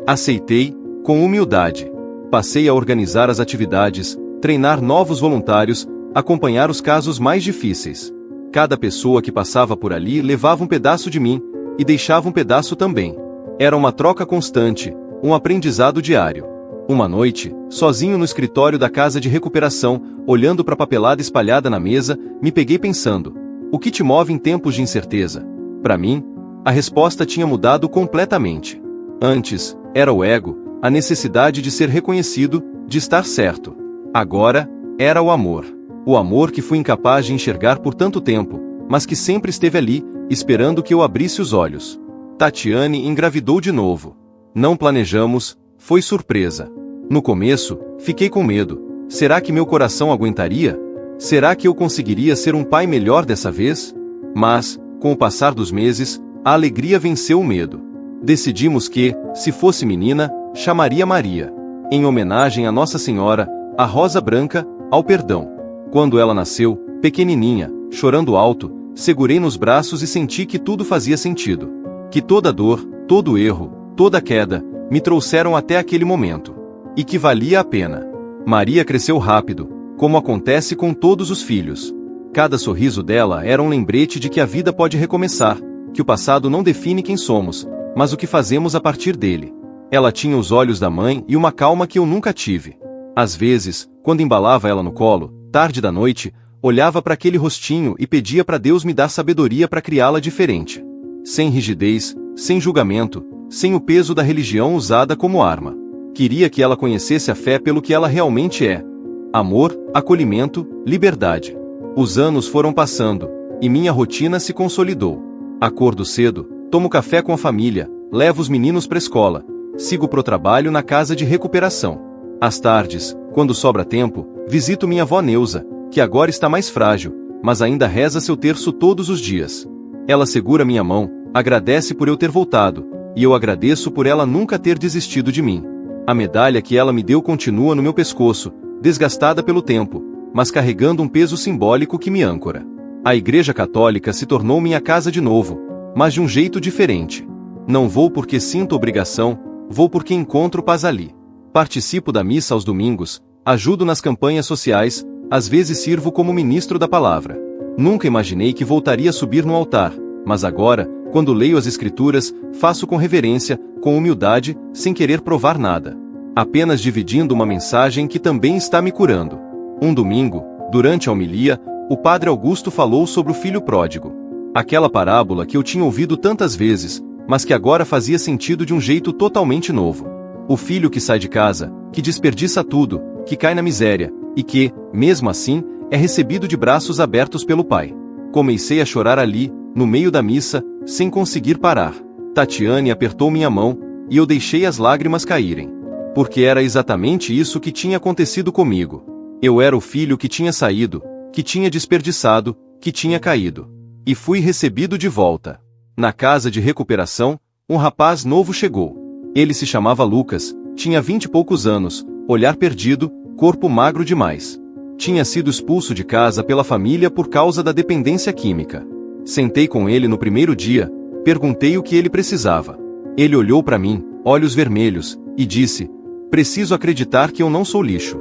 Aceitei, com humildade. Passei a organizar as atividades, treinar novos voluntários, acompanhar os casos mais difíceis. Cada pessoa que passava por ali levava um pedaço de mim, e deixava um pedaço também. Era uma troca constante, um aprendizado diário. Uma noite, sozinho no escritório da casa de recuperação, olhando para a papelada espalhada na mesa, me peguei pensando: o que te move em tempos de incerteza? Para mim, a resposta tinha mudado completamente. Antes, era o ego, a necessidade de ser reconhecido, de estar certo. Agora, era o amor. O amor que fui incapaz de enxergar por tanto tempo, mas que sempre esteve ali, esperando que eu abrisse os olhos. Tatiane engravidou de novo. Não planejamos, foi surpresa. No começo, fiquei com medo. Será que meu coração aguentaria? Será que eu conseguiria ser um pai melhor dessa vez? Mas, com o passar dos meses, a alegria venceu o medo. Decidimos que, se fosse menina, chamaria Maria, em homenagem a Nossa Senhora, a Rosa Branca, ao perdão. Quando ela nasceu, pequenininha, chorando alto, segurei nos braços e senti que tudo fazia sentido. Que toda dor, todo erro, toda queda, me trouxeram até aquele momento. E que valia a pena. Maria cresceu rápido, como acontece com todos os filhos. Cada sorriso dela era um lembrete de que a vida pode recomeçar, que o passado não define quem somos, mas o que fazemos a partir dele. Ela tinha os olhos da mãe e uma calma que eu nunca tive. Às vezes, quando embalava ela no colo, tarde da noite, olhava para aquele rostinho e pedia para Deus me dar sabedoria para criá-la diferente. Sem rigidez, sem julgamento, sem o peso da religião usada como arma. Queria que ela conhecesse a fé pelo que ela realmente é: amor, acolhimento, liberdade. Os anos foram passando, e minha rotina se consolidou. Acordo cedo, tomo café com a família, levo os meninos para a escola, sigo pro trabalho na casa de recuperação. Às tardes, quando sobra tempo, visito minha avó Neuza, que agora está mais frágil, mas ainda reza seu terço todos os dias. Ela segura minha mão, agradece por eu ter voltado, e eu agradeço por ela nunca ter desistido de mim. A medalha que ela me deu continua no meu pescoço, desgastada pelo tempo, mas carregando um peso simbólico que me âncora. A Igreja Católica se tornou minha casa de novo, mas de um jeito diferente. Não vou porque sinto obrigação, vou porque encontro paz ali. Participo da missa aos domingos, ajudo nas campanhas sociais, às vezes sirvo como ministro da palavra. Nunca imaginei que voltaria a subir no altar, mas agora, quando leio as Escrituras, faço com reverência, com humildade, sem querer provar nada. Apenas dividindo uma mensagem que também está me curando. Um domingo, durante a homilia, o padre Augusto falou sobre o filho pródigo. Aquela parábola que eu tinha ouvido tantas vezes, mas que agora fazia sentido de um jeito totalmente novo. O filho que sai de casa, que desperdiça tudo, que cai na miséria, e que, mesmo assim, é recebido de braços abertos pelo pai. Comecei a chorar ali, no meio da missa, sem conseguir parar. Tatiane apertou minha mão, e eu deixei as lágrimas caírem. Porque era exatamente isso que tinha acontecido comigo. Eu era o filho que tinha saído, que tinha desperdiçado, que tinha caído. E fui recebido de volta. Na casa de recuperação, um rapaz novo chegou. Ele se chamava Lucas, tinha 20 e poucos anos, olhar perdido, corpo magro demais. Tinha sido expulso de casa pela família por causa da dependência química. Sentei com ele no primeiro dia, Perguntei o que ele precisava. Ele olhou para mim, olhos vermelhos, e disse: "Preciso acreditar que eu não sou lixo."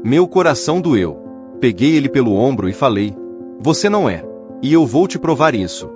Meu coração doeu. Peguei ele pelo ombro e falei: "Você não é. E eu vou te provar isso."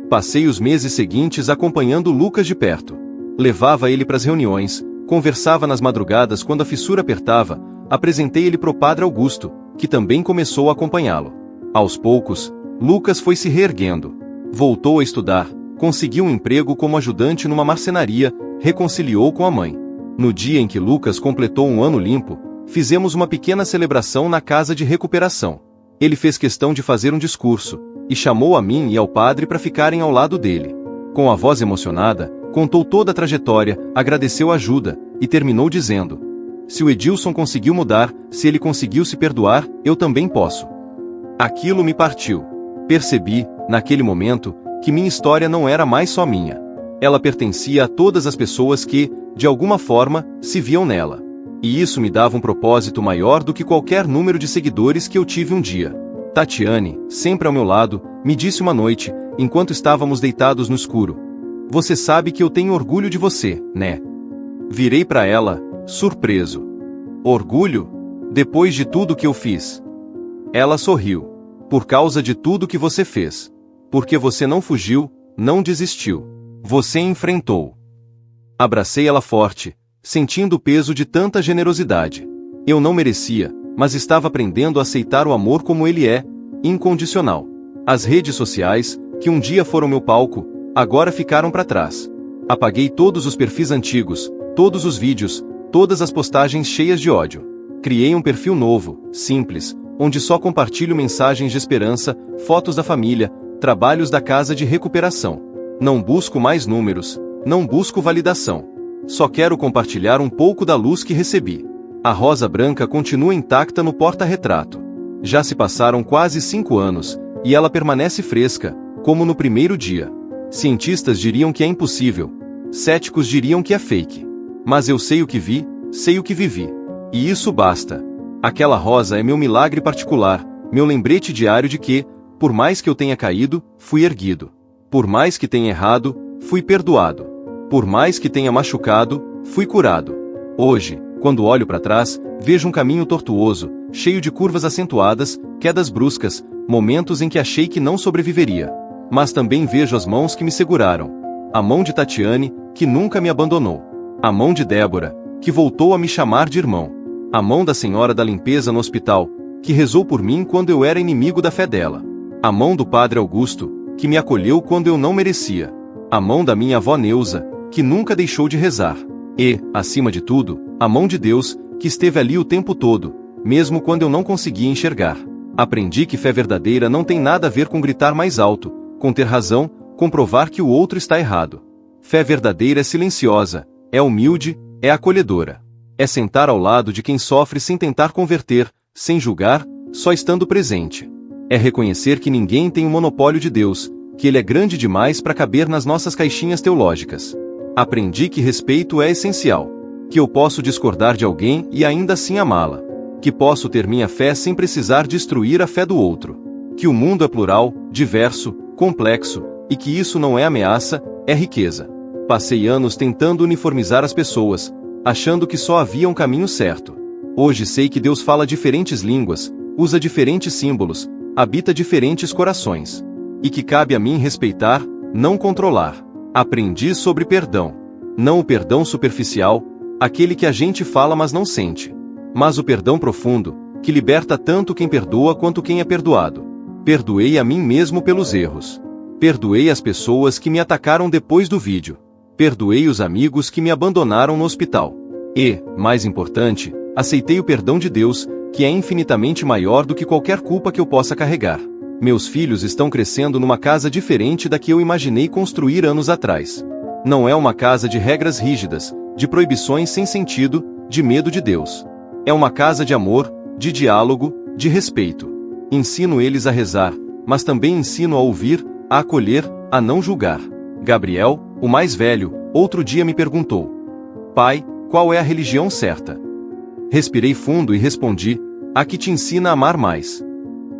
Passei os meses seguintes acompanhando Lucas de perto. Levava ele para as reuniões, conversava nas madrugadas quando a fissura apertava, apresentei ele pro Padre Augusto, que também começou a acompanhá-lo. Aos poucos, Lucas foi se reerguendo. Voltou a estudar, conseguiu um emprego como ajudante numa marcenaria, reconciliou com a mãe. No dia em que Lucas completou um ano limpo, fizemos uma pequena celebração na casa de recuperação. Ele fez questão de fazer um discurso, e chamou a mim e ao padre para ficarem ao lado dele. Com a voz emocionada, contou toda a trajetória, agradeceu a ajuda, e terminou dizendo: "Se o Edilson conseguiu mudar, se ele conseguiu se perdoar, eu também posso." Aquilo me partiu. Percebi, naquele momento, que minha história não era mais só minha. Ela pertencia a todas as pessoas que, de alguma forma, se viam nela. E isso me dava um propósito maior do que qualquer número de seguidores que eu tive um dia. Tatiane, sempre ao meu lado, me disse uma noite, enquanto estávamos deitados no escuro: "Você sabe que eu tenho orgulho de você, né?" Virei para ela, surpreso. "Orgulho? Depois de tudo que eu fiz?" Ela sorriu. "Por causa de tudo que você fez. Porque você não fugiu, não desistiu. Você enfrentou." Abracei ela forte, sentindo o peso de tanta generosidade. Eu não merecia, mas estava aprendendo a aceitar o amor como ele é, incondicional. As redes sociais, que um dia foram meu palco, agora ficaram para trás. Apaguei todos os perfis antigos, todos os vídeos, todas as postagens cheias de ódio. Criei um perfil novo, simples, onde só compartilho mensagens de esperança, fotos da família, trabalhos da casa de recuperação. Não busco mais números, não busco validação. Só quero compartilhar um pouco da luz que recebi. A rosa branca continua intacta no porta-retrato. Já se passaram quase 5 anos, e ela permanece fresca, como no primeiro dia. Cientistas diriam que é impossível. Céticos diriam que é fake. Mas eu sei o que vi, sei o que vivi. E isso basta. Aquela rosa é meu milagre particular, meu lembrete diário de que, por mais que eu tenha caído, fui erguido. Por mais que tenha errado, fui perdoado. Por mais que tenha machucado, fui curado. Hoje, quando olho para trás, vejo um caminho tortuoso, cheio de curvas acentuadas, quedas bruscas, momentos em que achei que não sobreviveria. Mas também vejo as mãos que me seguraram. A mão de Tatiane, que nunca me abandonou. A mão de Débora, que voltou a me chamar de irmão. A mão da senhora da limpeza no hospital, que rezou por mim quando eu era inimigo da fé dela. A mão do Padre Augusto, que me acolheu quando eu não merecia. A mão da minha avó Neuza, que nunca deixou de rezar. E, acima de tudo, a mão de Deus, que esteve ali o tempo todo, mesmo quando eu não conseguia enxergar. Aprendi que fé verdadeira não tem nada a ver com gritar mais alto, com ter razão, com provar que o outro está errado. Fé verdadeira é silenciosa, é humilde, é acolhedora. É sentar ao lado de quem sofre sem tentar converter, sem julgar, só estando presente. É reconhecer que ninguém tem o monopólio de Deus, que Ele é grande demais para caber nas nossas caixinhas teológicas. Aprendi que respeito é essencial. Que eu posso discordar de alguém e ainda assim amá-la. Que posso ter minha fé sem precisar destruir a fé do outro. Que o mundo é plural, diverso, complexo, e que isso não é ameaça, é riqueza. Passei anos tentando uniformizar as pessoas, achando que só havia um caminho certo. Hoje sei que Deus fala diferentes línguas, usa diferentes símbolos, habita diferentes corações. E que cabe a mim respeitar, não controlar. Aprendi sobre perdão. Não o perdão superficial, aquele que a gente fala mas não sente. Mas o perdão profundo, que liberta tanto quem perdoa quanto quem é perdoado. Perdoei a mim mesmo pelos erros. Perdoei as pessoas que me atacaram depois do vídeo. Perdoei os amigos que me abandonaram no hospital. E, mais importante, aceitei o perdão de Deus, que é infinitamente maior do que qualquer culpa que eu possa carregar. Meus filhos estão crescendo numa casa diferente da que eu imaginei construir anos atrás. Não é uma casa de regras rígidas, de proibições sem sentido, de medo de Deus. É uma casa de amor, de diálogo, de respeito. Ensino eles a rezar, mas também ensino a ouvir, a acolher, a não julgar. Gabriel, o mais velho, outro dia me perguntou: "Pai, qual é a religião certa?" Respirei fundo e respondi: "A que te ensina a amar mais."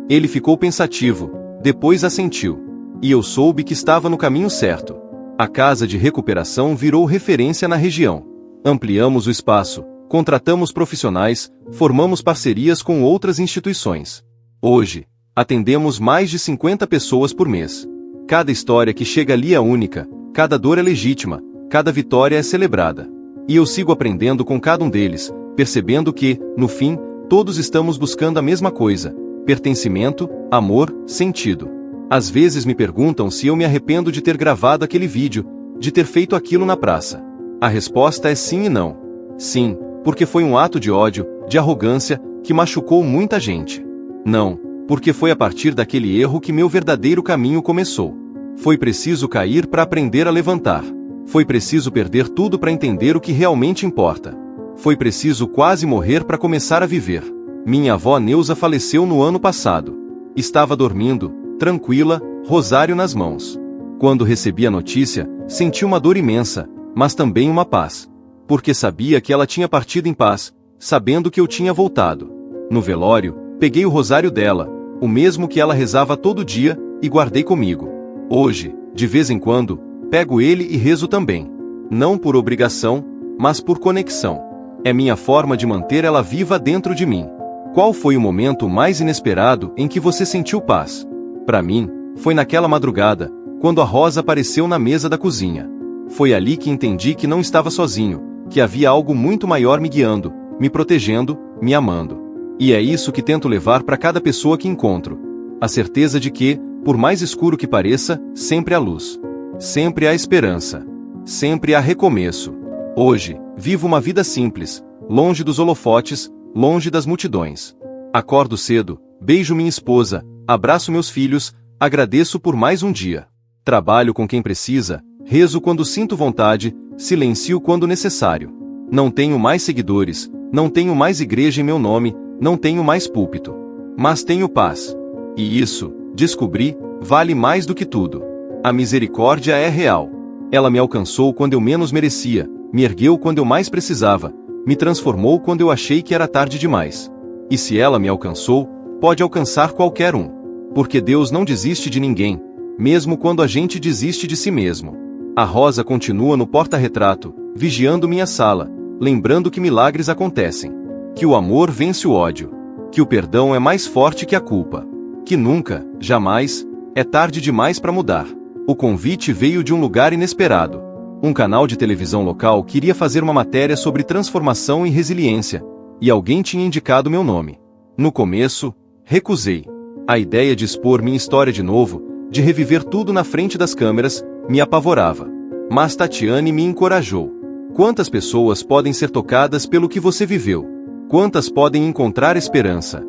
Ele ficou pensativo, depois assentiu. E eu soube que estava no caminho certo. A casa de recuperação virou referência na região. Ampliamos o espaço, contratamos profissionais, formamos parcerias com outras instituições. Hoje, atendemos mais de 50 pessoas por mês. Cada história que chega ali é única, cada dor é legítima, cada vitória é celebrada. E eu sigo aprendendo com cada um deles, percebendo que, no fim, todos estamos buscando a mesma coisa: pertencimento, amor, sentido. Às vezes me perguntam se eu me arrependo de ter gravado aquele vídeo, de ter feito aquilo na praça. A resposta é sim e não. Sim, porque foi um ato de ódio, de arrogância, que machucou muita gente. Não, porque foi a partir daquele erro que meu verdadeiro caminho começou. Foi preciso cair para aprender a levantar. Foi preciso perder tudo para entender o que realmente importa. Foi preciso quase morrer para começar a viver. Minha avó Neuza faleceu no ano passado. Estava dormindo, tranquila, rosário nas mãos. Quando recebi a notícia, senti uma dor imensa, mas também uma paz. Porque sabia que ela tinha partido em paz, sabendo que eu tinha voltado. No velório, peguei o rosário dela, o mesmo que ela rezava todo dia, e guardei comigo. Hoje, de vez em quando, pego ele e rezo também. Não por obrigação, mas por conexão. É minha forma de manter ela viva dentro de mim. Qual foi o momento mais inesperado em que você sentiu paz? Para mim, foi naquela madrugada, quando a Rosa apareceu na mesa da cozinha. Foi ali que entendi que não estava sozinho, que havia algo muito maior me guiando, me protegendo, me amando. E é isso que tento levar para cada pessoa que encontro. A certeza de que, por mais escuro que pareça, sempre há luz. Sempre há esperança. Sempre há recomeço. Hoje, vivo uma vida simples, longe dos holofotes, longe das multidões. Acordo cedo, beijo minha esposa, abraço meus filhos, agradeço por mais um dia. Trabalho com quem precisa, rezo quando sinto vontade, silencio quando necessário. Não tenho mais seguidores, não tenho mais igreja em meu nome, não tenho mais púlpito. Mas tenho paz. E isso, descobri, vale mais do que tudo. A misericórdia é real. Ela me alcançou quando eu menos merecia, me ergueu quando eu mais precisava, me transformou quando eu achei que era tarde demais. E se ela me alcançou, pode alcançar qualquer um. Porque Deus não desiste de ninguém, mesmo quando a gente desiste de si mesmo. A Rosa continua no porta-retrato, vigiando minha sala, lembrando que milagres acontecem. Que o amor vence o ódio. Que o perdão é mais forte que a culpa. Que nunca, jamais, é tarde demais para mudar. O convite veio de um lugar inesperado. Um canal de televisão local queria fazer uma matéria sobre transformação e resiliência, e alguém tinha indicado meu nome. No começo, recusei. A ideia de expor minha história de novo, de reviver tudo na frente das câmeras, me apavorava. Mas Tatiane me encorajou. Quantas pessoas podem ser tocadas pelo que você viveu? Quantas podem encontrar esperança?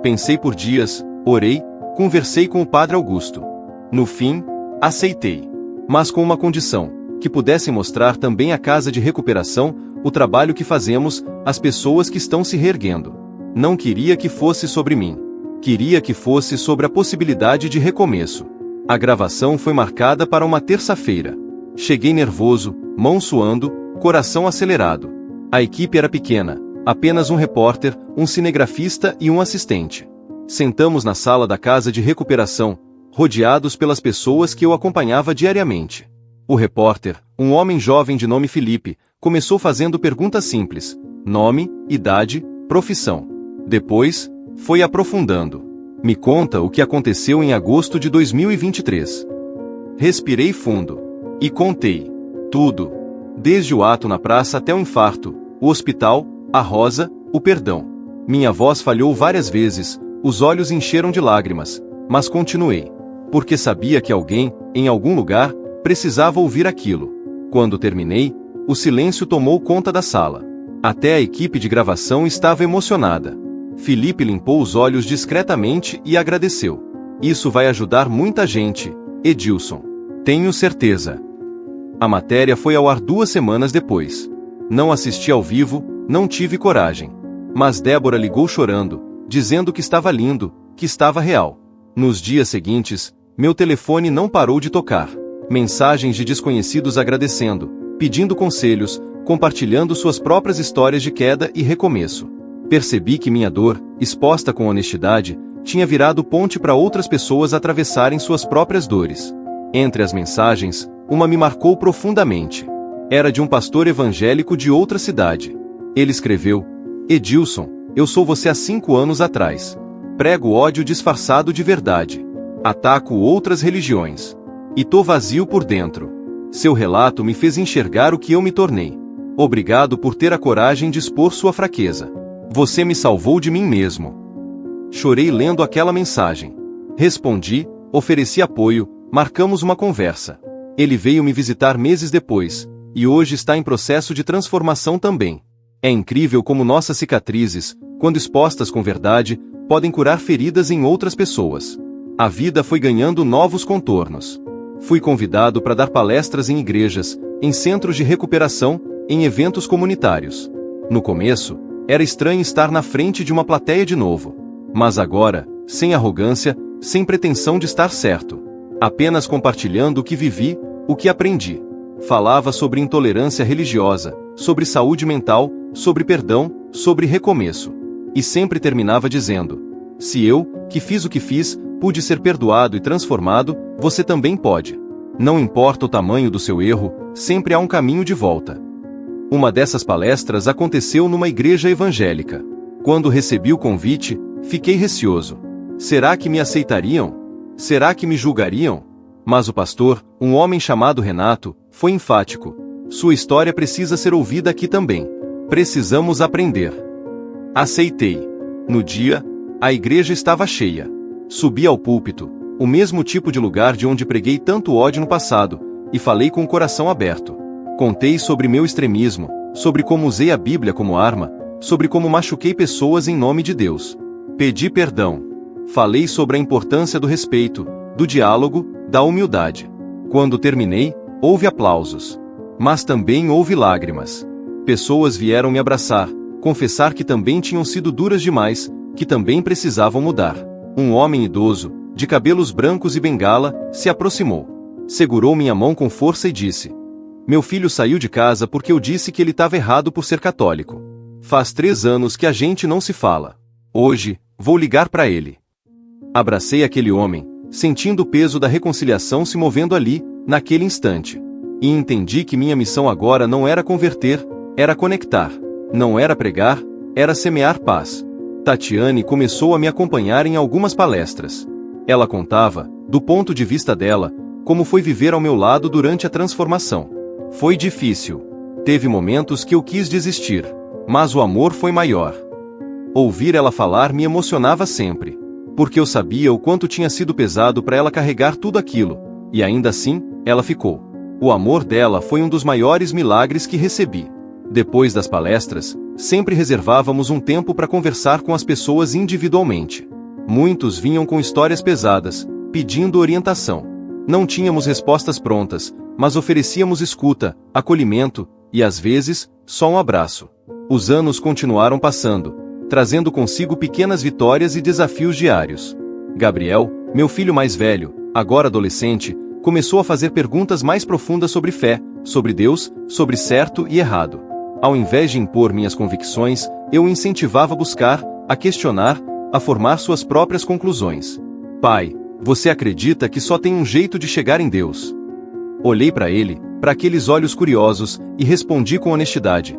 Pensei por dias, orei, conversei com o Padre Augusto. No fim, aceitei. Mas com uma condição: que pudessem mostrar também à casa de recuperação o trabalho que fazemos, as pessoas que estão se reerguendo. Não queria que fosse sobre mim. Queria que fosse sobre a possibilidade de recomeço. A gravação foi marcada para uma terça-feira. Cheguei nervoso, mão suando, coração acelerado. A equipe era pequena, apenas um repórter, um cinegrafista e um assistente. Sentamos na sala da casa de recuperação, rodeados pelas pessoas que eu acompanhava diariamente. O repórter, um homem jovem de nome Felipe, começou fazendo perguntas simples: nome, idade, profissão. Depois, foi aprofundando. Me conta o que aconteceu em agosto de 2023. Respirei fundo. E contei. Tudo. Desde o ato na praça até o infarto, o hospital, a Rosa, o perdão. Minha voz falhou várias vezes, os olhos encheram de lágrimas, mas continuei. Porque sabia que alguém, em algum lugar, precisava ouvir aquilo. Quando terminei, o silêncio tomou conta da sala. Até a equipe de gravação estava emocionada. Felipe limpou os olhos discretamente e agradeceu. Isso vai ajudar muita gente, Edilson. Tenho certeza. A matéria foi ao ar 2 semanas depois. Não assisti ao vivo, não tive coragem. Mas Débora ligou chorando, dizendo que estava lindo, que estava real. Nos dias seguintes, meu telefone não parou de tocar. Mensagens de desconhecidos agradecendo, pedindo conselhos, compartilhando suas próprias histórias de queda e recomeço. Percebi que minha dor, exposta com honestidade, tinha virado ponte para outras pessoas atravessarem suas próprias dores. Entre as mensagens, uma me marcou profundamente. Era de um pastor evangélico de outra cidade. Ele escreveu: Edilson, eu sou você há 5 anos atrás. Prego ódio disfarçado de verdade. Ataco outras religiões. E tô vazio por dentro. Seu relato me fez enxergar o que eu me tornei. Obrigado por ter a coragem de expor sua fraqueza. Você me salvou de mim mesmo. Chorei lendo aquela mensagem. Respondi, ofereci apoio, marcamos uma conversa. Ele veio me visitar meses depois, e hoje está em processo de transformação também. É incrível como nossas cicatrizes, quando expostas com verdade, podem curar feridas em outras pessoas. A vida foi ganhando novos contornos. Fui convidado para dar palestras em igrejas, em centros de recuperação, em eventos comunitários. No começo, era estranho estar na frente de uma plateia de novo. Mas agora, sem arrogância, sem pretensão de estar certo. Apenas compartilhando o que vivi, o que aprendi. Falava sobre intolerância religiosa, sobre saúde mental, sobre perdão, sobre recomeço. E sempre terminava dizendo: se eu, que fiz o que fiz, pude ser perdoado e transformado, você também pode. Não importa o tamanho do seu erro, sempre há um caminho de volta. Uma dessas palestras aconteceu numa igreja evangélica. Quando recebi o convite, fiquei receoso. Será que me aceitariam? Será que me julgariam? Mas o pastor, um homem chamado Renato, foi enfático. Sua história precisa ser ouvida aqui também. Precisamos aprender. Aceitei. No dia, a igreja estava cheia. Subi ao púlpito, o mesmo tipo de lugar de onde preguei tanto ódio no passado, e falei com o coração aberto. Contei sobre meu extremismo, sobre como usei a Bíblia como arma, sobre como machuquei pessoas em nome de Deus. Pedi perdão. Falei sobre a importância do respeito, do diálogo, da humildade. Quando terminei, houve aplausos. Mas também houve lágrimas. Pessoas vieram me abraçar, confessar que também tinham sido duras demais, que também precisavam mudar. Um homem idoso, de cabelos brancos e bengala, se aproximou. Segurou minha mão com força e disse: meu filho saiu de casa porque eu disse que ele estava errado por ser católico. Faz 3 anos que a gente não se fala. Hoje, vou ligar para ele. Abracei aquele homem, sentindo o peso da reconciliação se movendo ali, naquele instante. E entendi que minha missão agora não era converter, era conectar. Não era pregar, era semear paz. Tatiane começou a me acompanhar em algumas palestras. Ela contava, do ponto de vista dela, como foi viver ao meu lado durante a transformação. Foi difícil. Teve momentos que eu quis desistir, mas o amor foi maior. Ouvir ela falar me emocionava sempre, porque eu sabia o quanto tinha sido pesado para ela carregar tudo aquilo, e ainda assim, ela ficou. O amor dela foi um dos maiores milagres que recebi. Depois das palestras, sempre reservávamos um tempo para conversar com as pessoas individualmente. Muitos vinham com histórias pesadas, pedindo orientação. Não tínhamos respostas prontas, mas oferecíamos escuta, acolhimento, e às vezes, só um abraço. Os anos continuaram passando, trazendo consigo pequenas vitórias e desafios diários. Gabriel, meu filho mais velho, agora adolescente, começou a fazer perguntas mais profundas sobre fé, sobre Deus, sobre certo e errado. Ao invés de impor minhas convicções, eu o incentivava a buscar, a questionar, a formar suas próprias conclusões. Pai, você acredita que só tem um jeito de chegar em Deus? Olhei para ele, para aqueles olhos curiosos, e respondi com honestidade: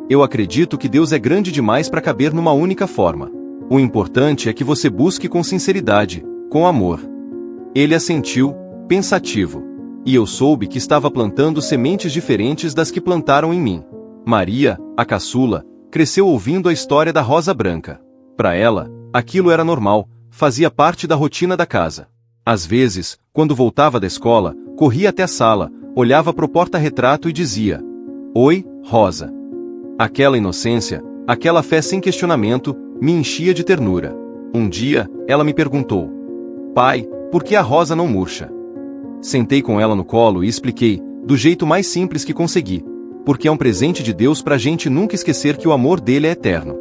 eu acredito que Deus é grande demais para caber numa única forma. O importante é que você busque com sinceridade, com amor. Ele assentiu, pensativo. E eu soube que estava plantando sementes diferentes das que plantaram em mim. Maria, a caçula, cresceu ouvindo a história da rosa branca. Para ela, aquilo era normal, fazia parte da rotina da casa. Às vezes, quando voltava da escola, corria até a sala, olhava pro porta-retrato e dizia: oi, Rosa. Aquela inocência, aquela fé sem questionamento, me enchia de ternura. Um dia, ela me perguntou: pai, por que a rosa não murcha? Sentei com ela no colo e expliquei, do jeito mais simples que consegui: porque é um presente de Deus pra gente nunca esquecer que o amor dele é eterno.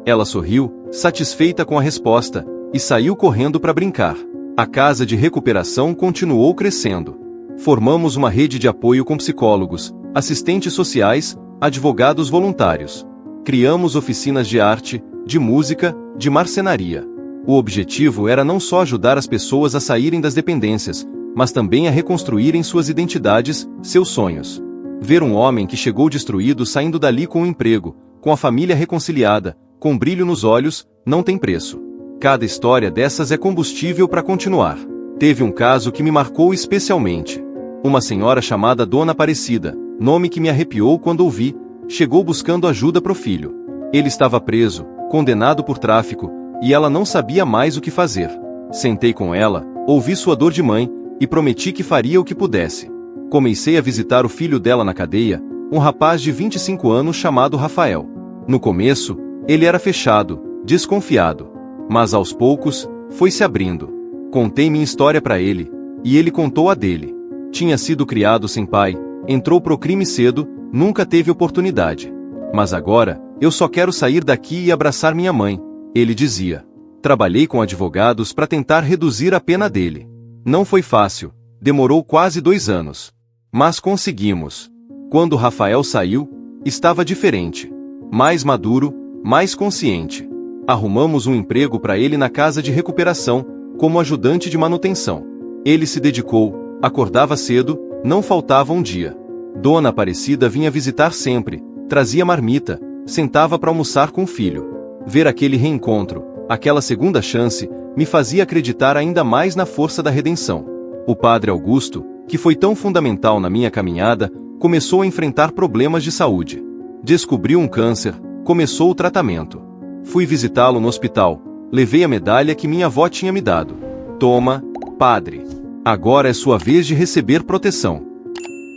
Ela sorriu, satisfeita com a resposta, e saiu correndo para brincar. A casa de recuperação continuou crescendo. Formamos uma rede de apoio com psicólogos, assistentes sociais, advogados voluntários. Criamos oficinas de arte, de música, de marcenaria. O objetivo era não só ajudar as pessoas a saírem das dependências, mas também a reconstruírem suas identidades, seus sonhos. Ver um homem que chegou destruído saindo dali com um emprego, com a família reconciliada, com brilho nos olhos, não tem preço. Cada história dessas é combustível para continuar. Teve um caso que me marcou especialmente. Uma senhora chamada Dona Aparecida, nome que me arrepiou quando ouvi, chegou buscando ajuda pro filho. Ele estava preso, condenado por tráfico, e ela não sabia mais o que fazer. Sentei com ela, ouvi sua dor de mãe, e prometi que faria o que pudesse. Comecei a visitar o filho dela na cadeia, um rapaz de 25 anos chamado Rafael. No começo, ele era fechado, desconfiado. Mas aos poucos, foi se abrindo. Contei minha história para ele, e ele contou a dele. Tinha sido criado sem pai, entrou pro crime cedo, nunca teve oportunidade. Mas agora, eu só quero sair daqui e abraçar minha mãe, ele dizia. Trabalhei com advogados para tentar reduzir a pena dele. Não foi fácil, demorou quase 2 anos. Mas conseguimos. Quando Rafael saiu, estava diferente. Mais maduro, mais consciente. Arrumamos um emprego para ele na casa de recuperação, como ajudante de manutenção. Ele se dedicou, acordava cedo, não faltava um dia. Dona Aparecida vinha visitar sempre, trazia marmita, sentava para almoçar com o filho. Ver aquele reencontro, aquela segunda chance, me fazia acreditar ainda mais na força da redenção. O padre Augusto, que foi tão fundamental na minha caminhada, começou a enfrentar problemas de saúde. Descobriu um câncer, começou o tratamento. Fui visitá-lo no hospital, levei a medalha que minha avó tinha me dado. Toma, padre. Agora é sua vez de receber proteção.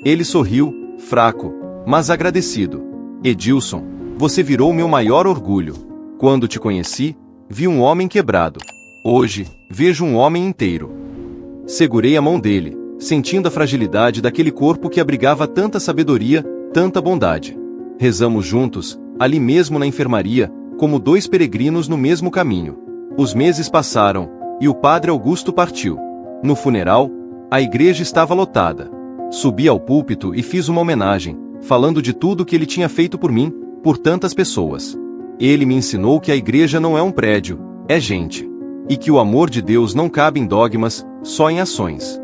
Ele sorriu, fraco, mas agradecido. Edilson, você virou meu maior orgulho. Quando te conheci, vi um homem quebrado. Hoje, vejo um homem inteiro. Segurei a mão dele, sentindo a fragilidade daquele corpo que abrigava tanta sabedoria, tanta bondade. Rezamos juntos, ali mesmo na enfermaria, como 2 peregrinos no mesmo caminho. Os meses passaram, e o padre Augusto partiu. No funeral, a igreja estava lotada. Subi ao púlpito e fiz uma homenagem, falando de tudo que ele tinha feito por mim, por tantas pessoas. Ele me ensinou que a igreja não é um prédio, é gente. E que o amor de Deus não cabe em dogmas, só em ações.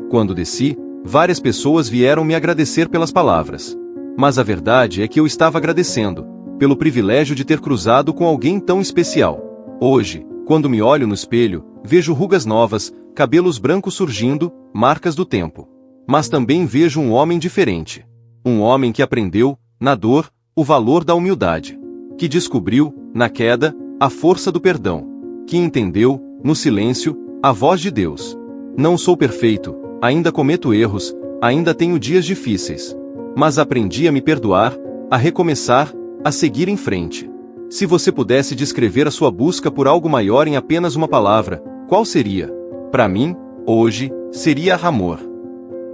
Quando desci, várias pessoas vieram me agradecer pelas palavras. Mas a verdade é que eu estava agradecendo, pelo privilégio de ter cruzado com alguém tão especial. Hoje, quando me olho no espelho, vejo rugas novas, cabelos brancos surgindo, marcas do tempo. Mas também vejo um homem diferente. Um homem que aprendeu, na dor, o valor da humildade. Que descobriu, na queda, a força do perdão. Que entendeu, no silêncio, a voz de Deus. Não sou perfeito, ainda cometo erros, ainda tenho dias difíceis. Mas aprendi a me perdoar, a recomeçar, a seguir em frente. Se você pudesse descrever a sua busca por algo maior em apenas uma palavra, qual seria? Para mim, hoje, seria amor.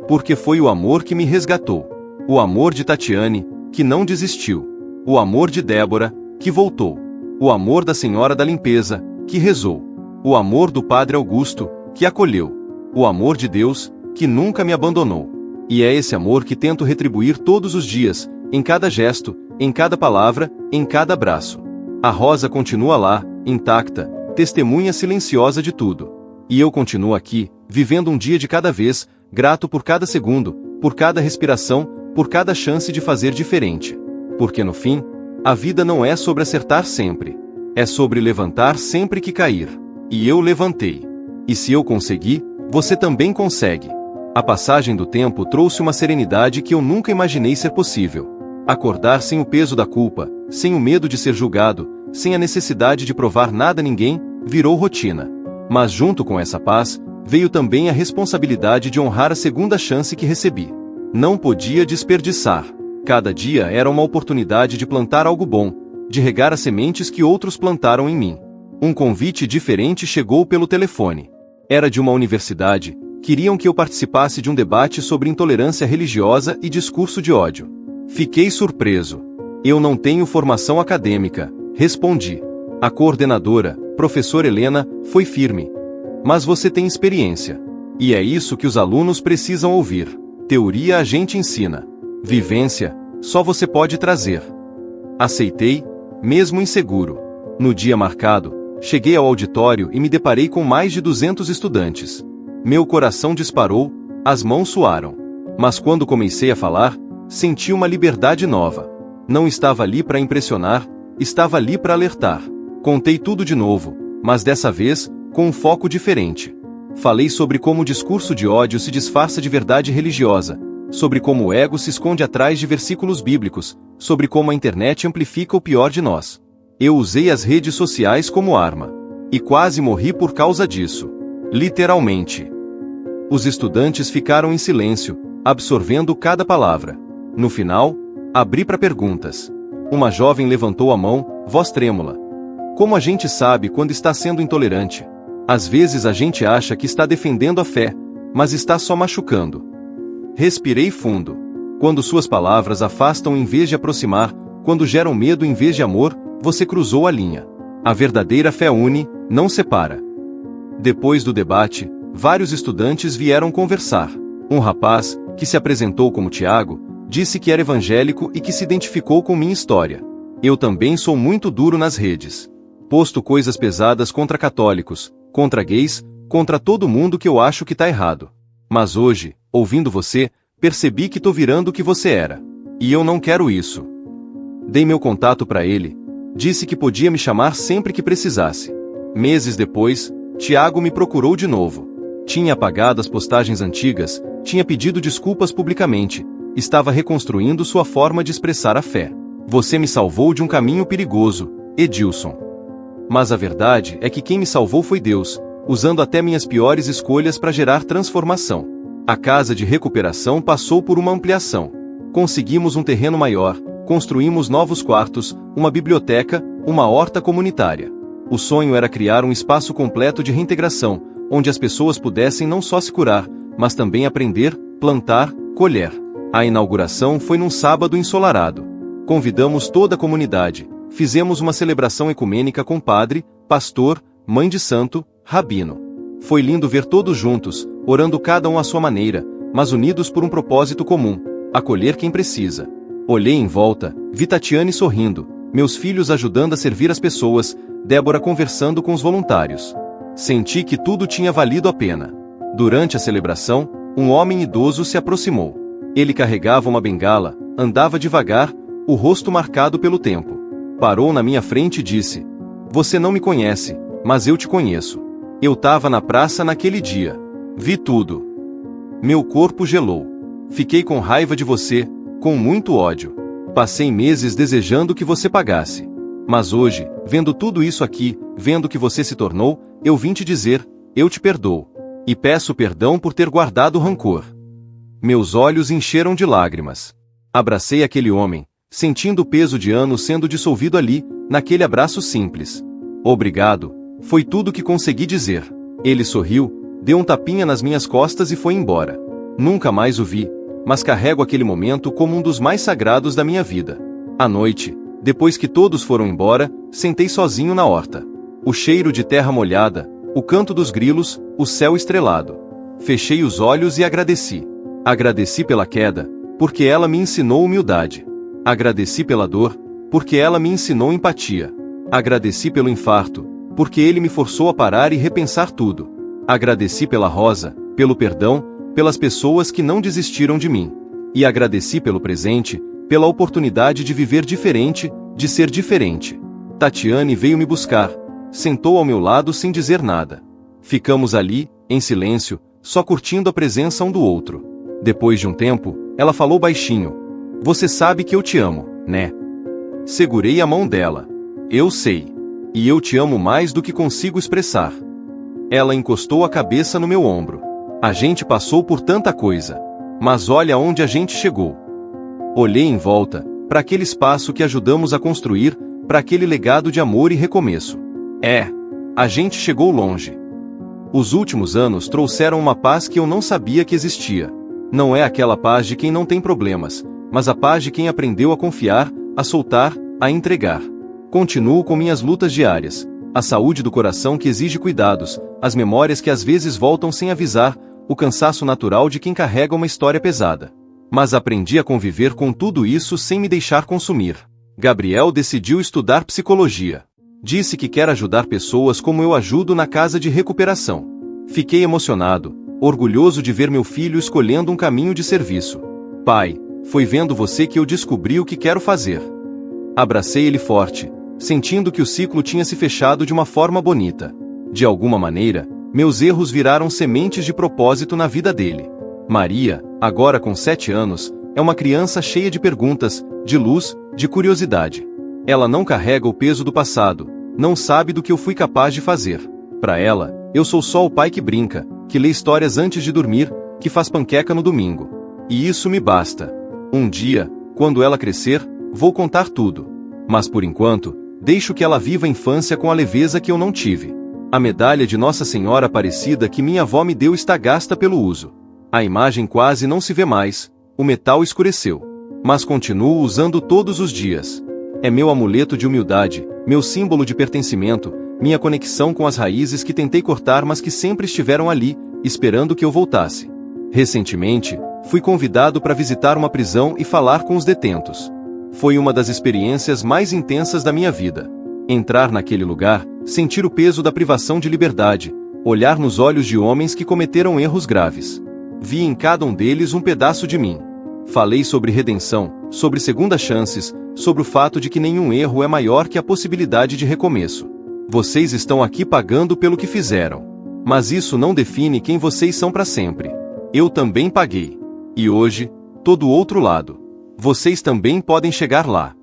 Porque foi o amor que me resgatou. O amor de Tatiane, que não desistiu. O amor de Débora, que voltou. O amor da Senhora da Limpeza, que rezou. O amor do Padre Augusto, que acolheu. O amor de Deus, que nunca me abandonou. E é esse amor que tento retribuir todos os dias, em cada gesto, em cada palavra, em cada abraço. A Rosa continua lá, intacta, testemunha silenciosa de tudo. E eu continuo aqui, vivendo um dia de cada vez, grato por cada segundo, por cada respiração, por cada chance de fazer diferente. Porque no fim, a vida não é sobre acertar sempre. É sobre levantar sempre que cair. E eu levantei. E se eu consegui, você também consegue. A passagem do tempo trouxe uma serenidade que eu nunca imaginei ser possível. Acordar sem o peso da culpa, sem o medo de ser julgado, sem a necessidade de provar nada a ninguém, virou rotina. Mas junto com essa paz, veio também a responsabilidade de honrar a segunda chance que recebi. Não podia desperdiçar. Cada dia era uma oportunidade de plantar algo bom, de regar as sementes que outros plantaram em mim. Um convite diferente chegou pelo telefone. Era de uma universidade, queriam que eu participasse de um debate sobre intolerância religiosa e discurso de ódio. Fiquei surpreso. Eu não tenho formação acadêmica, respondi. A coordenadora, professora Helena, foi firme. Mas você tem experiência. E é isso que os alunos precisam ouvir. Teoria a gente ensina. Vivência, só você pode trazer. Aceitei, mesmo inseguro. No dia marcado, cheguei ao auditório e me deparei com mais de 200 estudantes. Meu coração disparou, as mãos suaram. Mas quando comecei a falar, senti uma liberdade nova. Não estava ali para impressionar, estava ali para alertar. Contei tudo de novo, mas dessa vez, com um foco diferente. Falei sobre como o discurso de ódio se disfarça de verdade religiosa, sobre como o ego se esconde atrás de versículos bíblicos, sobre como a internet amplifica o pior de nós. Eu usei as redes sociais como arma. E quase morri por causa disso. Literalmente. Os estudantes ficaram em silêncio, absorvendo cada palavra. No final, abri para perguntas. Uma jovem levantou a mão, voz trêmula. Como a gente sabe quando está sendo intolerante? Às vezes a gente acha que está defendendo a fé, mas está só machucando. Respirei fundo. Quando suas palavras afastam em vez de aproximar, quando geram medo em vez de amor, você cruzou a linha. A verdadeira fé une, não separa. Depois do debate, vários estudantes vieram conversar. Um rapaz, que se apresentou como Tiago, disse que era evangélico e que se identificou com minha história. Eu também sou muito duro nas redes. Posto coisas pesadas contra católicos, contra gays, contra todo mundo que eu acho que tá errado. Mas hoje, ouvindo você, percebi que tô virando o que você era. E eu não quero isso. Dei meu contato para ele. Disse que podia me chamar sempre que precisasse. Meses depois, Tiago me procurou de novo. Tinha apagado as postagens antigas, tinha pedido desculpas publicamente, estava reconstruindo sua forma de expressar a fé. Você me salvou de um caminho perigoso, Edilson. Mas a verdade é que quem me salvou foi Deus, usando até minhas piores escolhas para gerar transformação. A casa de recuperação passou por uma ampliação. Conseguimos um terreno maior, construímos novos quartos, uma biblioteca, uma horta comunitária. O sonho era criar um espaço completo de reintegração, onde as pessoas pudessem não só se curar, mas também aprender, plantar, colher. A inauguração foi num sábado ensolarado. Convidamos toda a comunidade, fizemos uma celebração ecumênica com padre, pastor, mãe de santo, rabino. Foi lindo ver todos juntos, orando cada um à sua maneira, mas unidos por um propósito comum: acolher quem precisa. Olhei em volta, vi Tatiane sorrindo, meus filhos ajudando a servir as pessoas, Débora conversando com os voluntários. Senti que tudo tinha valido a pena. Durante a celebração, um homem idoso se aproximou. Ele carregava uma bengala, andava devagar, o rosto marcado pelo tempo. Parou na minha frente e disse: "Você não me conhece, mas eu te conheço. Eu tava na praça naquele dia. Vi tudo. Meu corpo gelou. Fiquei com raiva de você, com muito ódio. Passei meses desejando que você pagasse. Mas hoje, vendo tudo isso aqui, vendo o que você se tornou, eu vim te dizer: eu te perdoo. E peço perdão por ter guardado rancor." Meus olhos encheram de lágrimas. Abracei aquele homem, sentindo o peso de anos sendo dissolvido ali, naquele abraço simples. "Obrigado", foi tudo que consegui dizer. Ele sorriu, deu um tapinha nas minhas costas e foi embora. Nunca mais o vi, mas carrego aquele momento como um dos mais sagrados da minha vida. À noite, depois que todos foram embora, sentei sozinho na horta. O cheiro de terra molhada, o canto dos grilos, o céu estrelado. Fechei os olhos e agradeci. Agradeci pela queda, porque ela me ensinou humildade. Agradeci pela dor, porque ela me ensinou empatia. Agradeci pelo infarto, porque ele me forçou a parar e repensar tudo. Agradeci pela rosa, pelo perdão, pelas pessoas que não desistiram de mim. E agradeci pelo presente, pela oportunidade de viver diferente, de ser diferente. Tatiane veio me buscar, sentou ao meu lado sem dizer nada. Ficamos ali, em silêncio, só curtindo a presença um do outro. Depois de um tempo, ela falou baixinho: "Você sabe que eu te amo, né?" Segurei a mão dela. "Eu sei. E eu te amo mais do que consigo expressar." Ela encostou a cabeça no meu ombro. "A gente passou por tanta coisa. Mas olha onde a gente chegou." Olhei em volta, para aquele espaço que ajudamos a construir, para aquele legado de amor e recomeço. A gente chegou longe. Os últimos anos trouxeram uma paz que eu não sabia que existia. Não é aquela paz de quem não tem problemas, mas a paz de quem aprendeu a confiar, a soltar, a entregar. Continuo com minhas lutas diárias, a saúde do coração que exige cuidados, as memórias que às vezes voltam sem avisar, o cansaço natural de quem carrega uma história pesada. Mas aprendi a conviver com tudo isso sem me deixar consumir. Gabriel decidiu estudar psicologia. Disse que quer ajudar pessoas como eu ajudo na casa de recuperação. Fiquei emocionado, orgulhoso de ver meu filho escolhendo um caminho de serviço. Pai, foi vendo você que eu descobri o que quero fazer. Abracei ele forte, sentindo que o ciclo tinha se fechado de uma forma bonita. De alguma maneira, meus erros viraram sementes de propósito na vida dele. Maria, agora com 7 anos, é uma criança cheia de perguntas, de luz, de curiosidade. Ela não carrega o peso do passado, não sabe do que eu fui capaz de fazer. Para ela, eu sou só o pai que brinca, que lê histórias antes de dormir, que faz panqueca no domingo. E isso me basta. Um dia, quando ela crescer, vou contar tudo. Mas por enquanto, deixo que ela viva a infância com a leveza que eu não tive. A medalha de Nossa Senhora Aparecida que minha avó me deu está gasta pelo uso. A imagem quase não se vê mais, o metal escureceu. Mas continuo usando todos os dias. É meu amuleto de humildade, meu símbolo de pertencimento, minha conexão com as raízes que tentei cortar mas que sempre estiveram ali, esperando que eu voltasse. Recentemente, fui convidado para visitar uma prisão e falar com os detentos. Foi uma das experiências mais intensas da minha vida. Entrar naquele lugar, sentir o peso da privação de liberdade, olhar nos olhos de homens que cometeram erros graves. Vi em cada um deles um pedaço de mim. Falei sobre redenção, sobre segundas chances, sobre o fato de que nenhum erro é maior que a possibilidade de recomeço. Vocês estão aqui pagando pelo que fizeram. Mas isso não define quem vocês são para sempre. Eu também paguei. E hoje, tô do outro lado. Vocês também podem chegar lá.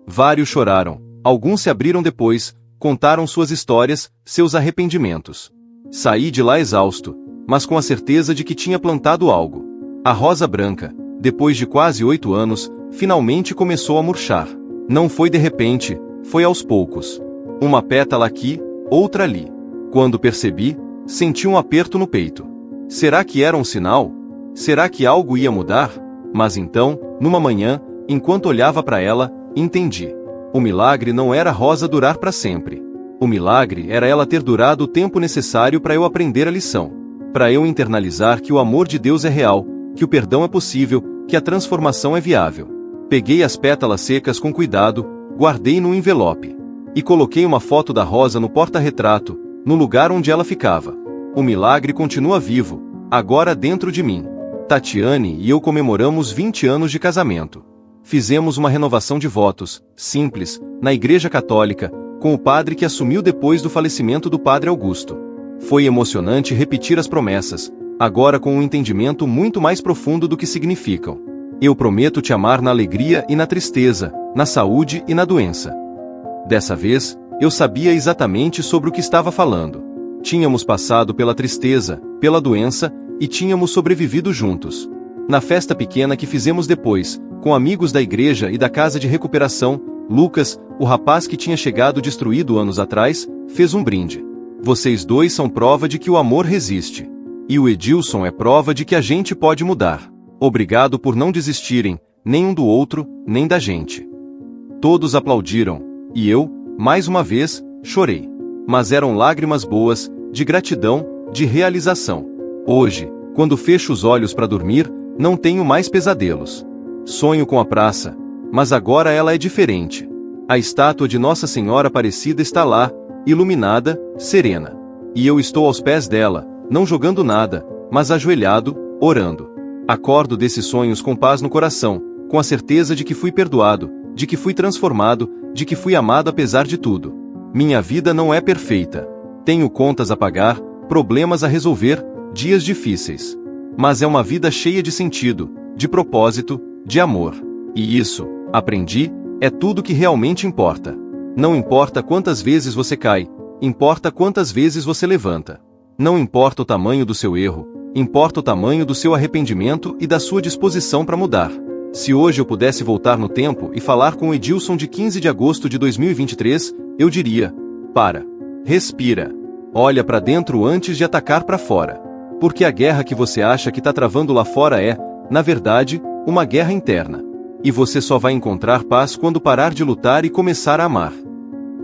Vários choraram, alguns se abriram depois, contaram suas histórias, seus arrependimentos. Saí de lá exausto, mas com a certeza de que tinha plantado algo. A rosa branca, depois de quase 8 anos, finalmente começou a murchar. Não foi de repente, foi aos poucos. Uma pétala aqui, outra ali. Quando percebi, senti um aperto no peito. Será que era um sinal? Será que algo ia mudar? Mas então, numa manhã, enquanto olhava para ela, entendi. O milagre não era a rosa durar para sempre. O milagre era ela ter durado o tempo necessário para eu aprender a lição. Para eu internalizar que o amor de Deus é real, que o perdão é possível, que a transformação é viável. Peguei as pétalas secas com cuidado, guardei num envelope. E coloquei uma foto da rosa no porta-retrato, no lugar onde ela ficava. O milagre continua vivo, agora dentro de mim. Tatiane e eu comemoramos 20 anos de casamento. Fizemos uma renovação de votos, simples, na Igreja Católica, com o padre que assumiu depois do falecimento do padre Augusto. Foi emocionante repetir as promessas, agora com um entendimento muito mais profundo do que significam. Eu prometo te amar na alegria e na tristeza, na saúde e na doença. Dessa vez, eu sabia exatamente sobre o que estava falando. Tínhamos passado pela tristeza, pela doença, e tínhamos sobrevivido juntos. Na festa pequena que fizemos depois, com amigos da igreja e da casa de recuperação, Lucas, o rapaz que tinha chegado destruído anos atrás, fez um brinde. Vocês dois são prova de que o amor resiste. E o Edilson é prova de que a gente pode mudar. Obrigado por não desistirem, nem um do outro, nem da gente. Todos aplaudiram, e eu, mais uma vez, chorei. Mas eram lágrimas boas, de gratidão, de realização. Hoje, quando fecho os olhos para dormir, não tenho mais pesadelos. Sonho com a praça, mas agora ela é diferente. A estátua de Nossa Senhora Aparecida está lá, iluminada, serena. E eu estou aos pés dela, não jogando nada, mas ajoelhado, orando. Acordo desses sonhos com paz no coração, com a certeza de que fui perdoado, de que fui transformado, de que fui amado apesar de tudo. Minha vida não é perfeita. Tenho contas a pagar, problemas a resolver, dias difíceis. Mas é uma vida cheia de sentido, de propósito, de amor. E isso, aprendi, é tudo que realmente importa. Não importa quantas vezes você cai, importa quantas vezes você levanta. Não importa o tamanho do seu erro, importa o tamanho do seu arrependimento e da sua disposição para mudar. Se hoje eu pudesse voltar no tempo e falar com o Edilson de 15 de agosto de 2023, eu diria: para, respira, olha para dentro antes de atacar para fora. Porque a guerra que você acha que está travando lá fora é, na verdade, uma guerra interna. E você só vai encontrar paz quando parar de lutar e começar a amar.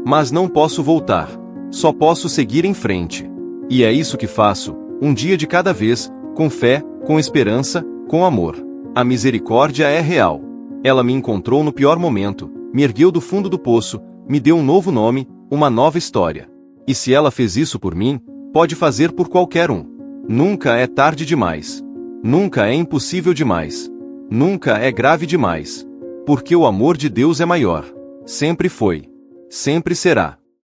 Mas não posso voltar. Só posso seguir em frente. E é isso que faço, um dia de cada vez, com fé, com esperança, com amor. A misericórdia é real. Ela me encontrou no pior momento, me ergueu do fundo do poço, me deu um novo nome, uma nova história. E se ela fez isso por mim, pode fazer por qualquer um. Nunca é tarde demais. Nunca é impossível demais. Nunca é grave demais. Porque o amor de Deus é maior. Sempre foi. Sempre será.